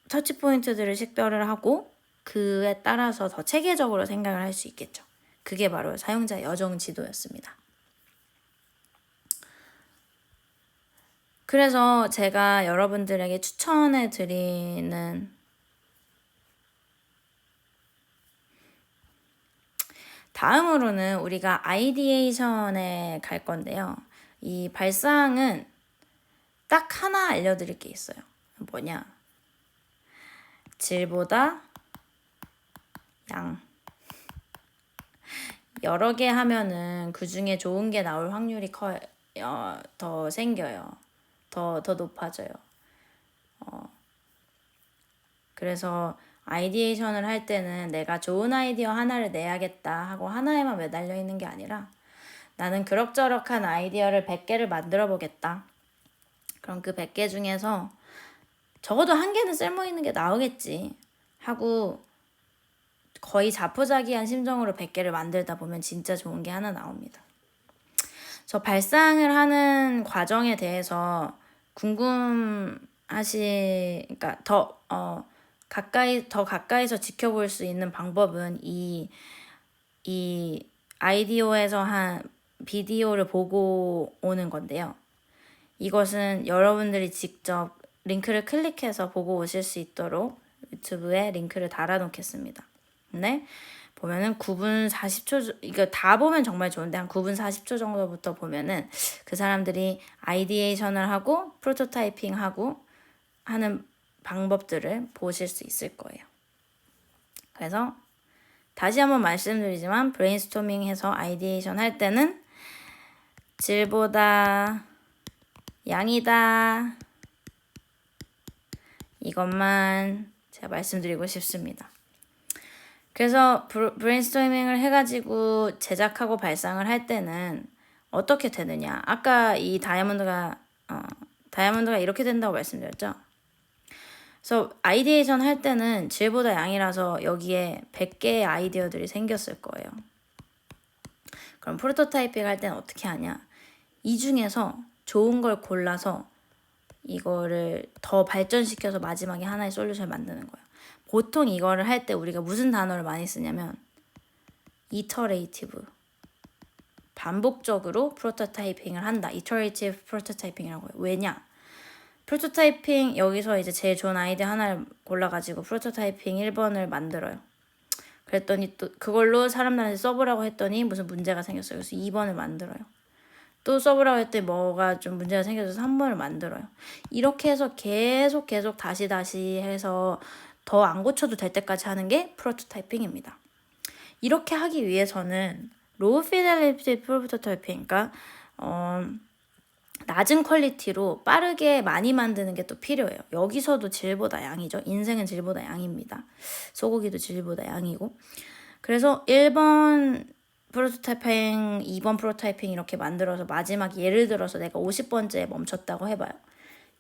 터치 포인트들을 식별을 하고 그에 따라서 더 체계적으로 생각을 할 수 있겠죠. 그게 바로 사용자 여정 지도였습니다. 그래서 제가 여러분들에게 추천해 드리는 다음으로는 우리가 아이디에이션에 갈 건데요. 이 발상은 딱 하나 알려드릴 게 있어요. 뭐냐? 질보다 양. 여러 개 하면은 그 중에 좋은 게 나올 확률이 더 생겨요. 더 높아져요. 그래서 아이디에이션을 할 때는 내가 좋은 아이디어 하나를 내야겠다 하고 하나에만 매달려 있는 게 아니라 나는 그럭저럭한 아이디어를 100개를 만들어 보겠다. 그럼 그 100개 중에서 적어도 1개는 쓸모 있는 게 나오겠지 하고 거의 자포자기한 심정으로 100개를 만들다 보면 진짜 좋은 게 하나 나옵니다. 저 발상을 하는 과정에 대해서 그러니까 더 가까이서 지켜볼 수 있는 방법은 이 아이디어에서 한 비디오를 보고 오는 건데요. 이것은 여러분들이 직접 링크를 클릭해서 보고 오실 수 있도록 유튜브에 링크를 달아놓겠습니다. 네. 보면은 9분 40초, 이거 다 보면 정말 좋은데 한 9분 40초 정도부터 보면은 그 사람들이 아이디에이션을 하고 프로토타이핑 하고 하는 방법들을 보실 수 있을 거예요. 그래서 다시 한번 말씀드리지만 브레인스토밍 해서 아이디에이션 할 때는 질보다 양이다. 이것만 제가 말씀드리고 싶습니다. 그래서 브레인스토밍을 해가지고 제작하고 발상을 할 때는 어떻게 되느냐. 아까 이 다이아몬드가 이렇게 된다고 말씀드렸죠. 그래서 아이디에이션 할 때는 질보다 양이라서 여기에 100개의 아이디어들이 생겼을 거예요. 그럼 프로토타이핑 할 때는 어떻게 하냐. 이 중에서 좋은 걸 골라서 이거를 더 발전시켜서 마지막에 하나의 솔루션을 만드는 거예요. 보통 이거를 할 때 우리가 무슨 단어를 많이 쓰냐면 iterative, 반복적으로 프로토타이핑을 한다. iterative 프로토타이핑이라고 해요. 왜냐? 프로토타이핑 여기서 이제 제일 좋은 아이디어 하나를 골라가지고 프로토타이핑 1번을 만들어요. 그랬더니 또 그걸로 사람들한테 써보라고 했더니 무슨 문제가 생겼어요. 그래서 2번을 만들어요. 또 써보라고 했더니 뭐가 좀 문제가 생겨서 3번을 만들어요. 이렇게 해서 계속 다시 해서 더 안 고쳐도 될 때까지 하는 게 프로토타이핑입니다. 이렇게 하기 위해서는 로우 피델리티 프로토타이핑, 그러니까 낮은 퀄리티로 빠르게 많이 만드는 게 또 필요해요. 여기서도 질보다 양이죠. 인생은 질보다 양입니다. 소고기도 질보다 양이고. 그래서 1번 프로토타이핑, 2번 프로토타이핑 이렇게 만들어서 마지막 예를 들어서 내가 50번째에 멈췄다고 해봐요.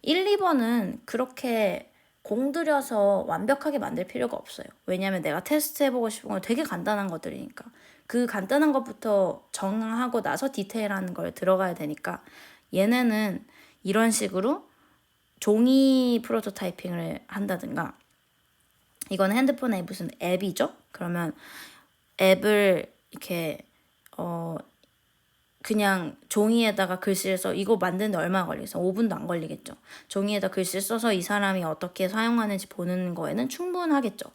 1, 2번은 그렇게 공들여서 완벽하게 만들 필요가 없어요. 왜냐면 내가 테스트해보고 싶은 건 되게 간단한 것들이니까. 그 간단한 것부터 정하고 나서 디테일한 걸 들어가야 되니까 얘네는 이런 식으로 종이 프로토타이핑을 한다든가, 이건 핸드폰에 무슨 앱이죠? 그러면 앱을 이렇게 그냥 종이에다가 글씨를 써. 이거 만드는데 얼마나 걸리겠어? 5분도 안 걸리겠죠. 종이에다 글씨를 써서 이 사람이 어떻게 사용하는지 보는 거에는 충분하겠죠.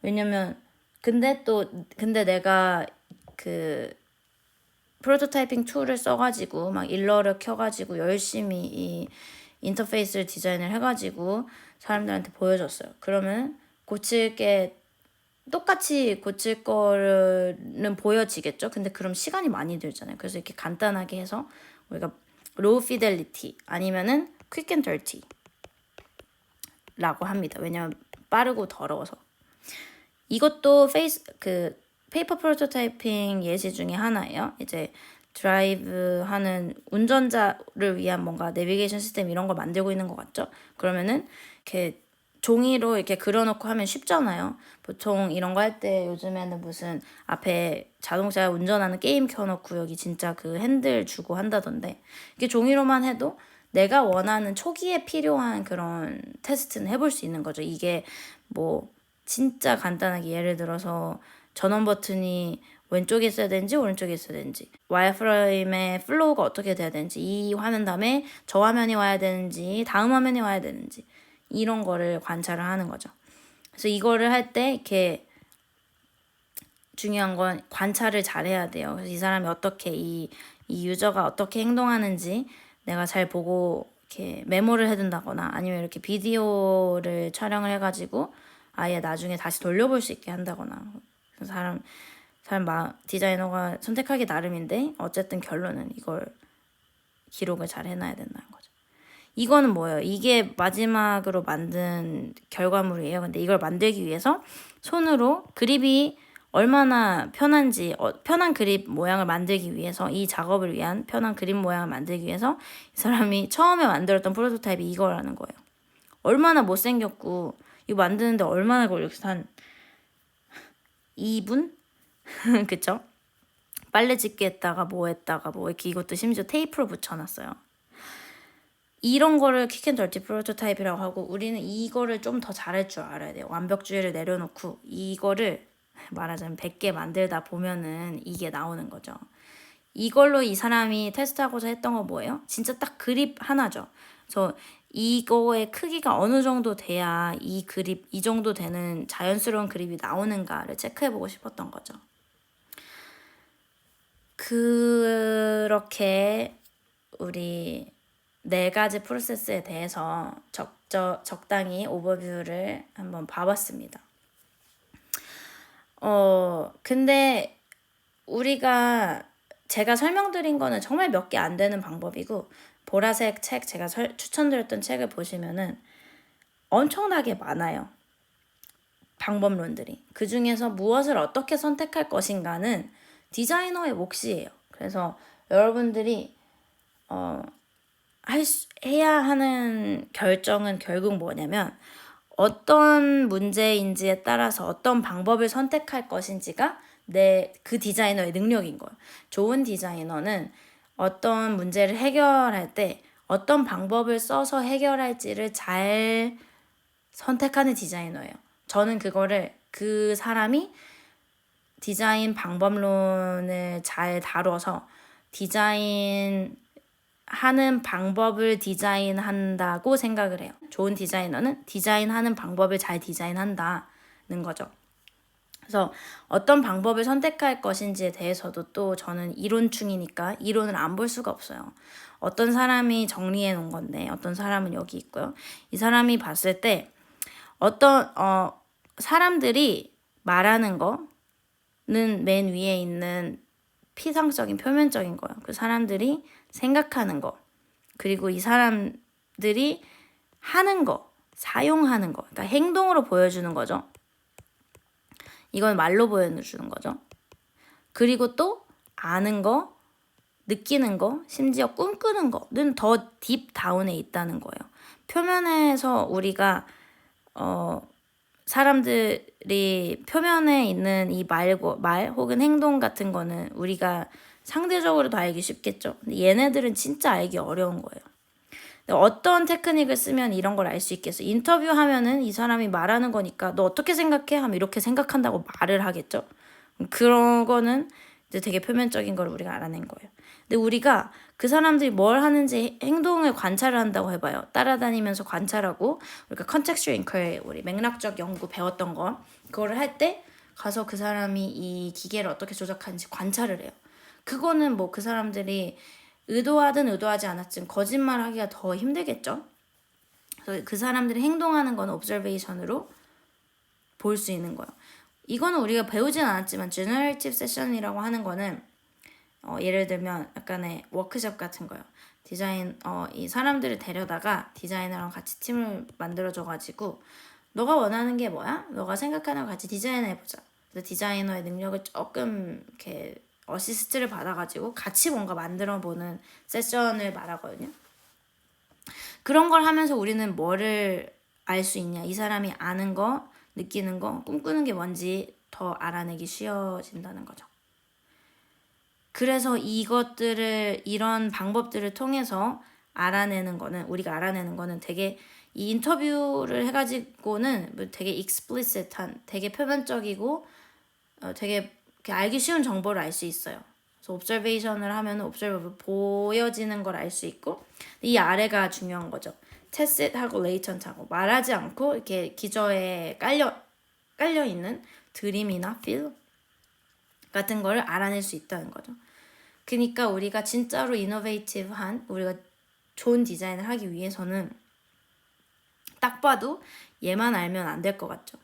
왜냐면 근데 내가 그 프로토타이핑 툴을 써가지고 막 일러를 켜가지고 열심히 이 인터페이스를 디자인을 해가지고 사람들한테 보여줬어요. 그러면 똑같이 고칠 거는 보여지겠죠. 근데 그럼 시간이 많이 들잖아요. 그래서 이렇게 간단하게 해서 우리가 로우 피델리티 아니면은 퀵 앤 더티 라고 합니다. 왜냐면 빠르고 더러워서. 이것도 페이퍼 프로토타이핑 예시 중에 하나예요. 이제 드라이브 하는 운전자를 위한 뭔가 내비게이션 시스템 이런 걸 만들고 있는 것 같죠? 그러면은 이렇게 종이로 이렇게 그려놓고 하면 쉽잖아요. 보통 이런 거 할 때 요즘에는 무슨 앞에 자동차 운전하는 게임 켜놓고 여기 진짜 그 핸들 주고 한다던데, 이게 종이로만 해도 내가 원하는 초기에 필요한 그런 테스트는 해볼 수 있는 거죠. 이게 뭐 진짜 간단하게 예를 들어서 전원 버튼이 왼쪽에 있어야 되는지 오른쪽에 있어야 되는지, 와이어프레임의 플로우가 어떻게 돼야 되는지, 이 화면 다음에 저 화면이 와야 되는지 다음 화면이 와야 되는지 이런 거를 관찰을 하는 거죠. 그래서 이거를 할 때 이렇게 중요한 건 관찰을 잘 해야 돼요. 그래서 이 사람이 어떻게 이 유저가 어떻게 행동하는지 내가 잘 보고 이렇게 메모를 해둔다거나 아니면 이렇게 비디오를 촬영을 해가지고 아예 나중에 다시 돌려볼 수 있게 한다거나. 사람 디자이너가 선택하기 나름인데 어쨌든 결론은 이걸 기록을 잘 해놔야 된다는 거죠. 이거는 뭐예요? 이게 마지막으로 만든 결과물이에요. 근데 이걸 만들기 위해서 손으로 그립이 얼마나 편한지, 편한 그립 모양을 만들기 위해서, 이 작업을 위한 편한 그립 모양을 만들기 위해서 이 사람이 처음에 만들었던 프로토타입이 이거라는 거예요. 얼마나 못생겼고 이거 만드는데 얼마나 걸렸어? 한 2분? 그쵸? 빨래 집게 했다가 뭐 이렇게 이것도 심지어 테이프로 붙여놨어요. 이런 거를 퀵앤 더티 프로토타입이라고 하고, 우리는 이거를 좀 더 잘할 줄 알아야 돼요. 완벽주의를 내려놓고 이거를 말하자면 100개 만들다 보면은 이게 나오는 거죠. 이걸로 이 사람이 테스트하고자 했던 건 뭐예요? 진짜 딱 그립 하나죠. 그래서 이거의 크기가 어느 정도 돼야 이 그립, 이 정도 되는 자연스러운 그립이 나오는가를 체크해보고 싶었던 거죠. 그렇게 우리 4가지 프로세스에 대해서 적당히 오버뷰를 한번 봐봤습니다. 근데 제가 설명드린 거는 정말 몇 개 안 되는 방법이고, 보라색 책, 제가 추천드렸던 책을 보시면은 엄청나게 많아요. 방법론들이. 그 중에서 무엇을 어떻게 선택할 것인가는 디자이너의 몫이에요. 그래서 여러분들이 해야 하는 결정은 결국 뭐냐면, 어떤 문제인지에 따라서 어떤 방법을 선택할 것인지가 그 디자이너의 능력인 거예요. 좋은 디자이너는 어떤 문제를 해결할 때 어떤 방법을 써서 해결할지를 잘 선택하는 디자이너예요. 저는 그거를 그 사람이 디자인 방법론을 잘 다뤄서 디자인 하는 방법을 디자인한다고 생각을 해요. 좋은 디자이너는 디자인하는 방법을 잘 디자인한다는 거죠. 그래서 어떤 방법을 선택할 것인지에 대해서도 또 저는 이론충이니까 이론을 안 볼 수가 없어요. 어떤 사람이 정리해 놓은 건데 어떤 사람은 여기 있고요. 이 사람이 봤을 때 어떤 사람들이 말하는 거는 맨 위에 있는 피상적인 표면적인 거예요. 그 사람들이 생각하는 거, 그리고 이 사람들이 하는 거, 사용하는 거, 그러니까 행동으로 보여주는 거죠. 이건 말로 보여주는 거죠. 그리고 또 아는 거, 느끼는 거, 심지어 꿈꾸는 거는 더 딥 다운에 있다는 거예요. 표면에서 우리가 사람들이 표면에 있는 이 말 혹은 행동 같은 거는 우리가 상대적으로 더 알기 쉽겠죠. 근데 얘네들은 진짜 알기 어려운 거예요. 어떤 테크닉을 쓰면 이런 걸 알 수 있겠어? 인터뷰하면은 이 사람이 말하는 거니까 너 어떻게 생각해? 하면 이렇게 생각한다고 말을 하겠죠. 그런 거는 이제 되게 표면적인 걸 우리가 알아낸 거예요. 근데 우리가 그 사람들이 뭘 하는지 행동을 관찰을 한다고 해봐요. 따라다니면서 관찰하고 우리가 contextual inquiry, 우리 맥락적 연구 배웠던 거 그거를 할 때 가서 그 사람이 이 기계를 어떻게 조작하는지 관찰을 해요. 그거는 뭐 그 사람들이 의도하든 의도하지 않았든 거짓말 하기가 더 힘들겠죠. 그래서 그 사람들이 행동하는 건 observation으로 볼 수 있는 거예요. 이거는 우리가 배우진 않았지만 generative session이라고 하는 거는 예를 들면 약간의 워크숍 같은 거예요. 이 사람들을 데려다가 디자이너랑 같이 팀을 만들어줘가지고 너가 원하는 게 뭐야? 너가 생각하는 거 같이 디자인해보자. 그래서 디자이너의 능력을 조금 이렇게 어시스트를 받아가지고 같이 뭔가 만들어보는 세션을 말하거든요. 그런 걸 하면서 우리는 뭐를 알 수 있냐? 이 사람이 아는 거, 느끼는 거, 꿈꾸는 게 뭔지 더 알아내기 쉬워진다는 거죠. 그래서 이런 방법들을 통해서 우리가 알아내는 거는 되게 이 인터뷰를 해가지고는 되게 explicit한, 되게 표면적이고 되게 알기 쉬운 정보를 알 수 있어요. 그래서 observation을 하면 observable 보여지는 걸 알 수 있고 이 아래가 중요한 거죠. tacit하고 latent하고 말하지 않고 이렇게 기저에 깔려 있는 드림이나 feel 같은 거를 알아낼 수 있다는 거죠. 그러니까 우리가 진짜로 이노베이티브한 우리가 좋은 디자인을 하기 위해서는 딱 봐도 얘만 알면 안 될 것 같죠.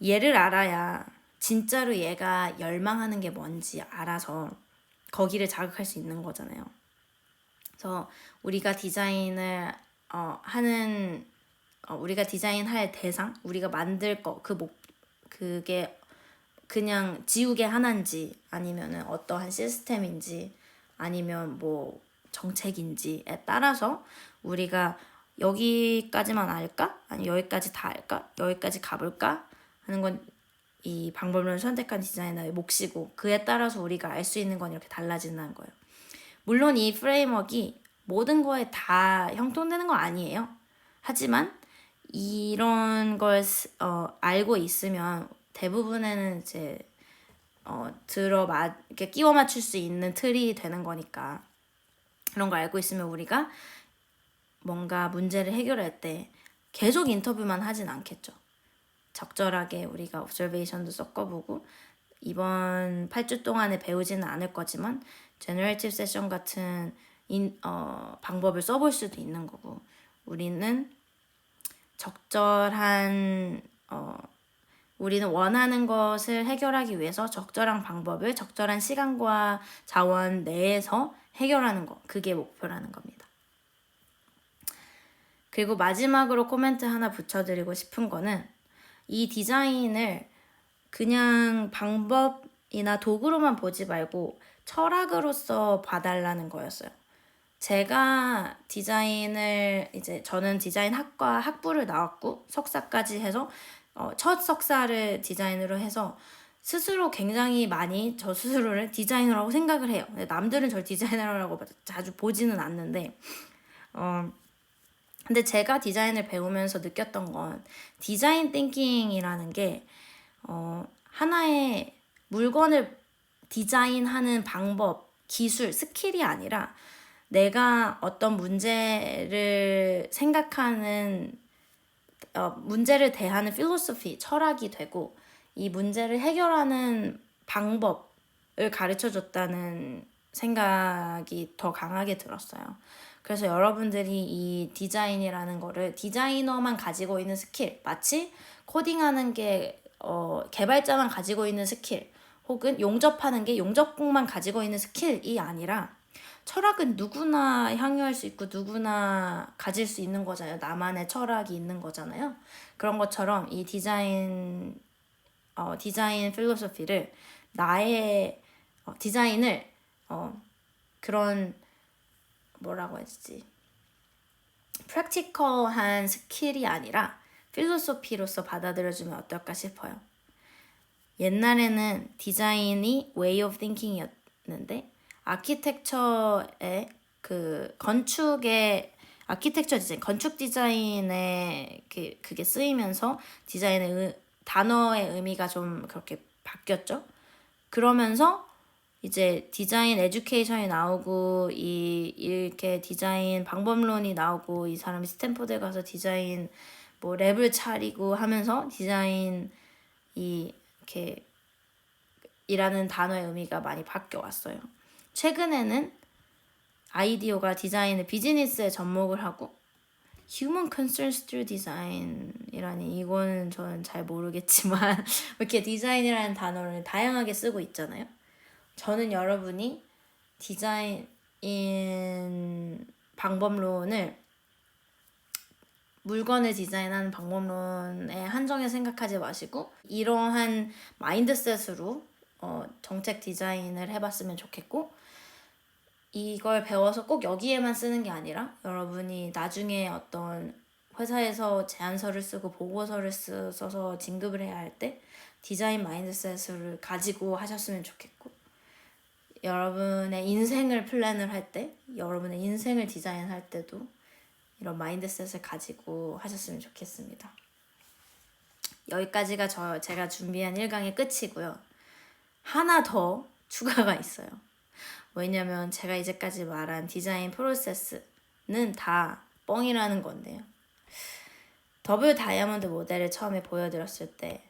얘를 알아야 진짜로 얘가 열망하는 게 뭔지 알아서 거기를 자극할 수 있는 거잖아요. 그래서 우리가 디자인을 우리가 디자인할 대상, 우리가 만들 거, 그게 그냥 지우개 하나인지 아니면은 어떠한 시스템인지 아니면 뭐 정책인지에 따라서 우리가 여기까지만 알까? 아니 여기까지 다 알까? 여기까지 가볼까? 하는 건 이 방법론을 선택한 디자이너의 몫이고 그에 따라서 우리가 알 수 있는 건 이렇게 달라진다는 거예요. 물론 이 프레임워크가 모든 거에 다 형통되는 건 아니에요. 하지만 이런 걸 알고 있으면 대부분에는 이제 이렇게 끼워 맞출 수 있는 틀이 되는 거니까. 그런 걸 알고 있으면 우리가 뭔가 문제를 해결할 때 계속 인터뷰만 하진 않겠죠. 적절하게 우리가 observation도 섞어보고 이번 8주 동안에 배우지는 않을 거지만 제너레이티브 세션 같은 방법을 써볼 수도 있는 거고, 우리는 우리는 원하는 것을 해결하기 위해서 적절한 방법을 적절한 시간과 자원 내에서 해결하는 거, 그게 목표라는 겁니다. 그리고 마지막으로 코멘트 하나 붙여드리고 싶은 거는, 이 디자인을 그냥 방법이나 도구로만 보지 말고 철학으로서 봐달라는 거였어요. 제가 저는 디자인 학과 학부를 나왔고 석사까지 해서 첫 석사를 디자인으로 해서 스스로 굉장히 많이 저 스스로를 디자이너라고 생각을 해요. 남들은 절 디자이너라고 자주 보지는 않는데, 근데 제가 디자인을 배우면서 느꼈던 건 디자인 띵킹이라는 게 하나의 물건을 디자인하는 방법, 기술, 스킬이 아니라 내가 어떤 문제를 문제를 대하는 필로소피, 철학이 되고, 이 문제를 해결하는 방법을 가르쳐 줬다는 생각이 더 강하게 들었어요. 그래서 여러분들이 이 디자인이라는 거를 디자이너만 가지고 있는 스킬, 마치 코딩하는 게 개발자만 가지고 있는 스킬, 혹은 용접하는 게 용접공만 가지고 있는 스킬이 아니라, 철학은 누구나 향유할 수 있고 누구나 가질 수 있는 거잖아요. 나만의 철학이 있는 거잖아요. 그런 것처럼 이 디자인 필로소피를 나의 디자인을 그런 뭐라고 해야지, 프랙티컬한 스킬이 아니라 필로소피로서 받아들여주면 어떨까 싶어요. 옛날에는 디자인이 way of thinking이었는데, 아키텍처의 건축 디자인, 건축 디자인에 그게 쓰이면서 디자인의 단어의 의미가 좀 그렇게 바뀌었죠. 그러면서 이제 디자인 에듀케이션이 나오고 이렇게 디자인 방법론이 나오고, 이 사람이 스탠포드에 가서 디자인 랩을 차리고 하면서 디자인이 이렇게 이라는 단어의 의미가 많이 바뀌어 왔어요. 최근에는 아이디어가 디자인의 비즈니스에 접목을 하고, Human Concerns Through Design이라니, 이거는 저는 잘 모르겠지만 이렇게 디자인이라는 단어를 다양하게 쓰고 있잖아요. 저는 여러분이 디자인 방법론을 물건을 디자인하는 방법론에 한정해 생각하지 마시고, 이러한 마인드셋으로 정책 디자인을 해봤으면 좋겠고, 이걸 배워서 꼭 여기에만 쓰는 게 아니라 여러분이 나중에 어떤 회사에서 제안서를 쓰고 보고서를 써서 진급을 해야 할 때 디자인 마인드셋을 가지고 하셨으면 좋겠고, 여러분의 인생을 플랜을 할 때, 여러분의 인생을 디자인할 때도 이런 마인드셋을 가지고 하셨으면 좋겠습니다. 여기까지가 제가 준비한 1강의 끝이고요. 하나 더 추가가 있어요. 왜냐면 제가 이제까지 말한 디자인 프로세스는 다 뻥이라는 건데요. 더블 다이아몬드 모델을 처음에 보여드렸을 때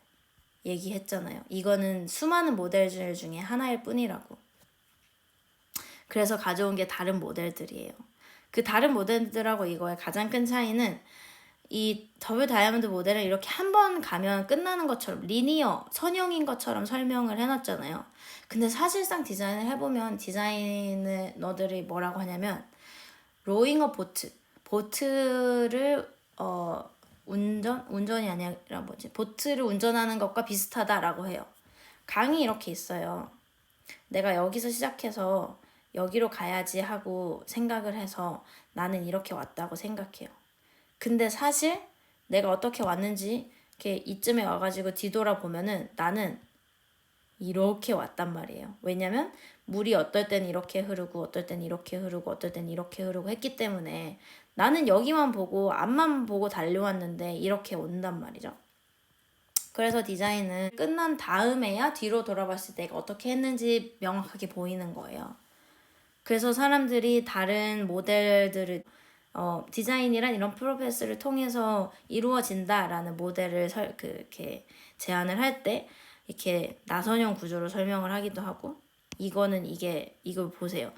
얘기했잖아요. 이거는 수많은 모델들 중에 하나일 뿐이라고. 그래서 가져온 게 다른 모델들이에요. 그 다른 모델들하고 이거의 가장 큰 차이는, 이 더블 다이아몬드 모델은 이렇게 한 번 가면 끝나는 것처럼 리니어, 선형인 것처럼 설명을 해놨잖아요. 근데 사실상 디자인을 해보면 디자이너들이 뭐라고 하냐면, 로잉 어 보트를 운전이 아니라 보트를 운전하는 것과 비슷하다라고 해요. 강이 이렇게 있어요. 내가 여기서 시작해서 여기로 가야지 하고 생각을 해서 나는 이렇게 왔다고 생각해요. 근데 사실 내가 어떻게 왔는지 이렇게 이쯤에 와가지고 뒤돌아보면은 나는 이렇게 왔단 말이에요. 왜냐면 물이 어떨 땐 이렇게 흐르고 어떨 땐 이렇게 흐르고 어떨 땐 이렇게 흐르고 했기 때문에 나는 여기만 보고 앞만 보고 달려왔는데 이렇게 온단 말이죠. 그래서 디자인은 끝난 다음에야 뒤로 돌아봤을 때 내가 어떻게 했는지 명확하게 보이는 거예요. 그래서 사람들이 다른 모델들을 디자인이란 이런 프로세스를 통해서 이루어진다라는 모델을 이렇게 제안을 할 때 이렇게 나선형 구조로 설명을 하기도 하고, 이걸 보세요.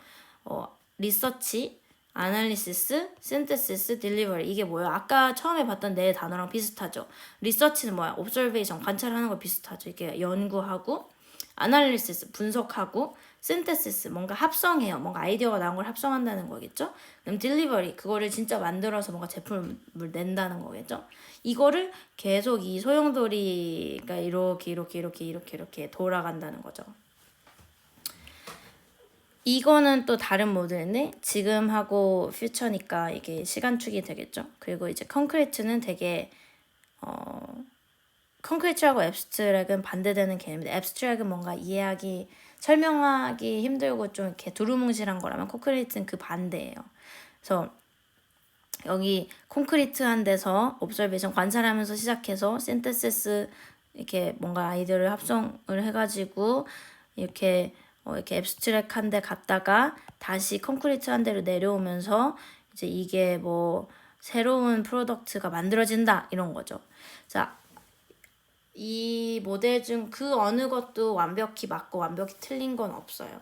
리서치, 아날리시스, 신테시스, 딜리버리, 이게 뭐예요? 아까 처음에 봤던 네 단어랑 비슷하죠. 리서치는 뭐야? 옵저베이션, 관찰하는 거 비슷하죠. 이게 연구하고, 아날리시스, 분석하고, 신테시스, 뭔가 합성해요. 뭔가 아이디어가 나온 걸 합성한다는 거겠죠. 그럼 딜리버리, 그거를 진짜 만들어서 뭔가 제품을 낸다는 거겠죠. 이거를 계속 이 소용돌이가 이렇게 돌아간다는 거죠. 이거는 또 다른 모델인데 지금하고 퓨처니까 이게 시간축이 되겠죠. 그리고 이제 콘크리트는 되게 콘크리트하고 앱스트랙은 반대되는 개념인데, 앱스트랙은 뭔가 설명하기 힘들고 좀 이렇게 두루뭉실한 거라면 콘크리트는 그 반대예요. 그래서 여기 콘크리트한 데서 옵저베이션 관찰하면서 시작해서 신테시스, 이렇게 뭔가 아이디어를 합성을 해가지고 이렇게 앱스트랙한 데 갔다가 다시 콘크리트한 데로 내려오면서 이제 이게 뭐 새로운 프로덕트가 만들어진다 이런 거죠. 자, 이 모델 중 그 어느 것도 완벽히 맞고 완벽히 틀린 건 없어요.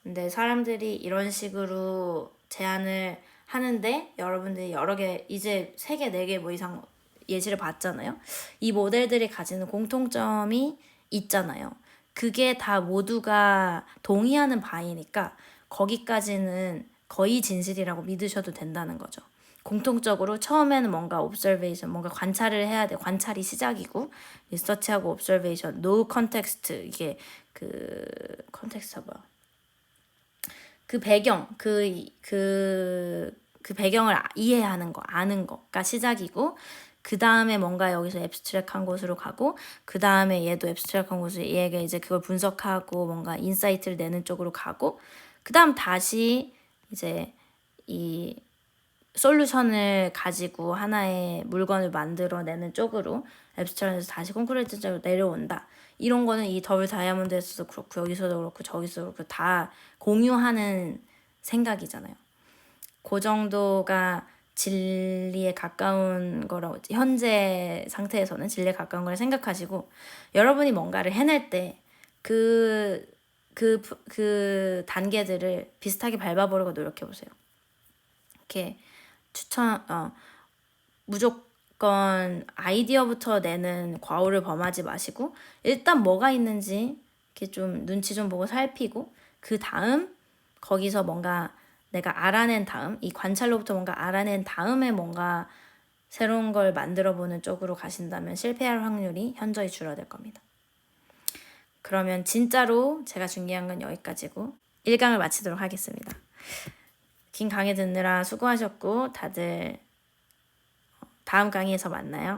근데 사람들이 이런 식으로 제안을 하는데, 여러분들이 여러 개, 이제 3개, 4개 뭐 이상 예시를 봤잖아요. 이 모델들이 가지는 공통점이 있잖아요. 그게 다 모두가 동의하는 바이니까 거기까지는 거의 진실이라고 믿으셔도 된다는 거죠. 공통적으로 처음에는 뭔가 observation, 뭔가 관찰을 해야 돼. 관찰이 시작이고, 리서치하고 observation, no context, 이게 컨텍스트가 뭐야? 그 배경, 그 배경을 이해하는 거, 아는 거가 시작이고, 그 다음에 뭔가 여기서 앱스트랙한 곳으로 가고, 그 다음에 얘도 앱스트랙한 곳으로 얘가 이제 그걸 분석하고 뭔가 인사이트를 내는 쪽으로 가고, 그 다음 다시 이제 이 솔루션을 가지고 하나의 물건을 만들어내는 쪽으로 앱스트랙에서 다시 콘크리트 쪽으로 내려온다. 이런 거는 이 더블 다이아몬드에서도 그렇고 여기서도 그렇고 저기서도 그렇고 다 공유하는 생각이잖아요. 그 정도가 진리에 가까운 거라고, 현재 상태에서는 진리에 가까운 걸 생각하시고, 여러분이 뭔가를 해낼 때 그 단계들을 비슷하게 밟아보려고 노력해보세요. 이렇게 무조건 아이디어부터 내는 과오를 범하지 마시고, 일단 뭐가 있는지 이렇게 좀 눈치 좀 보고 살피고, 그 다음 거기서 뭔가 내가 알아낸 다음, 이 관찰로부터 뭔가 알아낸 다음에 뭔가 새로운 걸 만들어보는 쪽으로 가신다면 실패할 확률이 현저히 줄어들 겁니다. 그러면 진짜로 제가 준비한 건 여기까지고 1강을 마치도록 하겠습니다. 긴 강의 듣느라 수고하셨고, 다들 다음 강의에서 만나요.